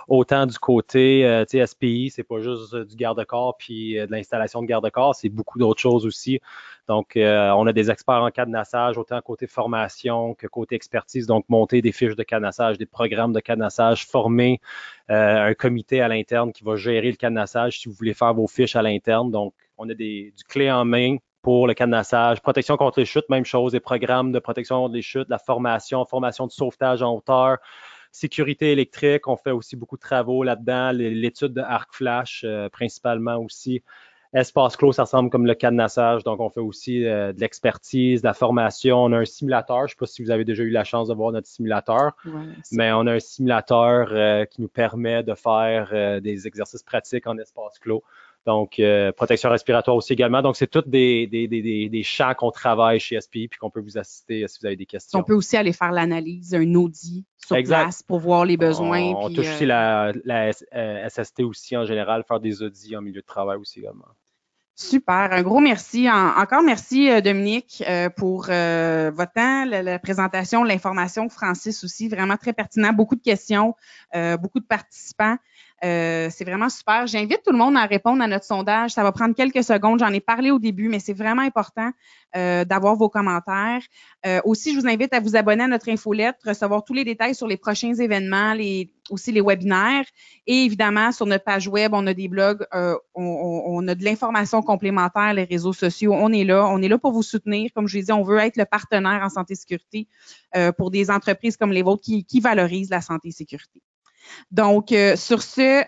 autant du côté SPI, c'est pas juste du garde-corps puis de l'installation de garde-corps, c'est beaucoup d'autres choses aussi. Donc, on a des experts en cadenassage, autant côté formation que côté expertise. Donc, monter des fiches de cadenassage, des programmes de cadenassage, former un comité à l'interne qui va gérer le cadenassage si vous voulez faire vos fiches à l'interne. Donc, on a du clé en main pour le cadenassage, protection contre les chutes, même chose, des programmes de protection contre les chutes, la formation de sauvetage en hauteur, sécurité électrique, on fait aussi beaucoup de travaux là-dedans, l'étude de arc flash principalement aussi. Espace clos, ça ressemble comme le cadenassage, donc on fait aussi de l'expertise, de la formation. On a un simulateur, je ne sais pas si vous avez déjà eu la chance de voir notre simulateur, mais on a un simulateur qui nous permet de faire des exercices pratiques en espace clos. Donc, protection respiratoire aussi également. Donc, c'est tous des champs qu'on travaille chez SPI puis qu'on peut vous assister si vous avez des questions. On peut aussi aller faire l'analyse, un audit sur place pour voir les besoins. On touche aussi la SST aussi en général, faire des audits en milieu de travail aussi également. Super. Un gros merci. Encore merci, Dominique, pour votre temps, la présentation, l'information. Francis aussi, vraiment très pertinent. Beaucoup de questions, beaucoup de participants. C'est vraiment super. J'invite tout le monde à répondre à notre sondage. Ça va prendre quelques secondes. J'en ai parlé au début, mais c'est vraiment important d'avoir vos commentaires. Aussi, je vous invite à vous abonner à notre infolettre, recevoir tous les détails sur les prochains événements, aussi les webinaires. Et évidemment, sur notre page web, on a des blogs, on a de l'information complémentaire, les réseaux sociaux. On est là pour vous soutenir. Comme je l'ai dit, on veut être le partenaire en santé et sécurité pour des entreprises comme les vôtres qui valorisent la santé et sécurité. Donc, sur ce,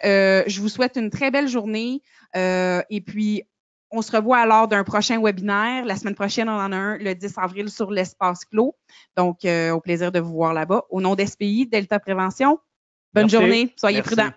je vous souhaite une très belle journée et puis on se revoit alors d'un prochain webinaire. La semaine prochaine, on en a un le 10 avril sur l'espace clos. Donc, au plaisir de vous voir là-bas. Au nom d'SPI, Delta Prévention, bonne journée, soyez prudents.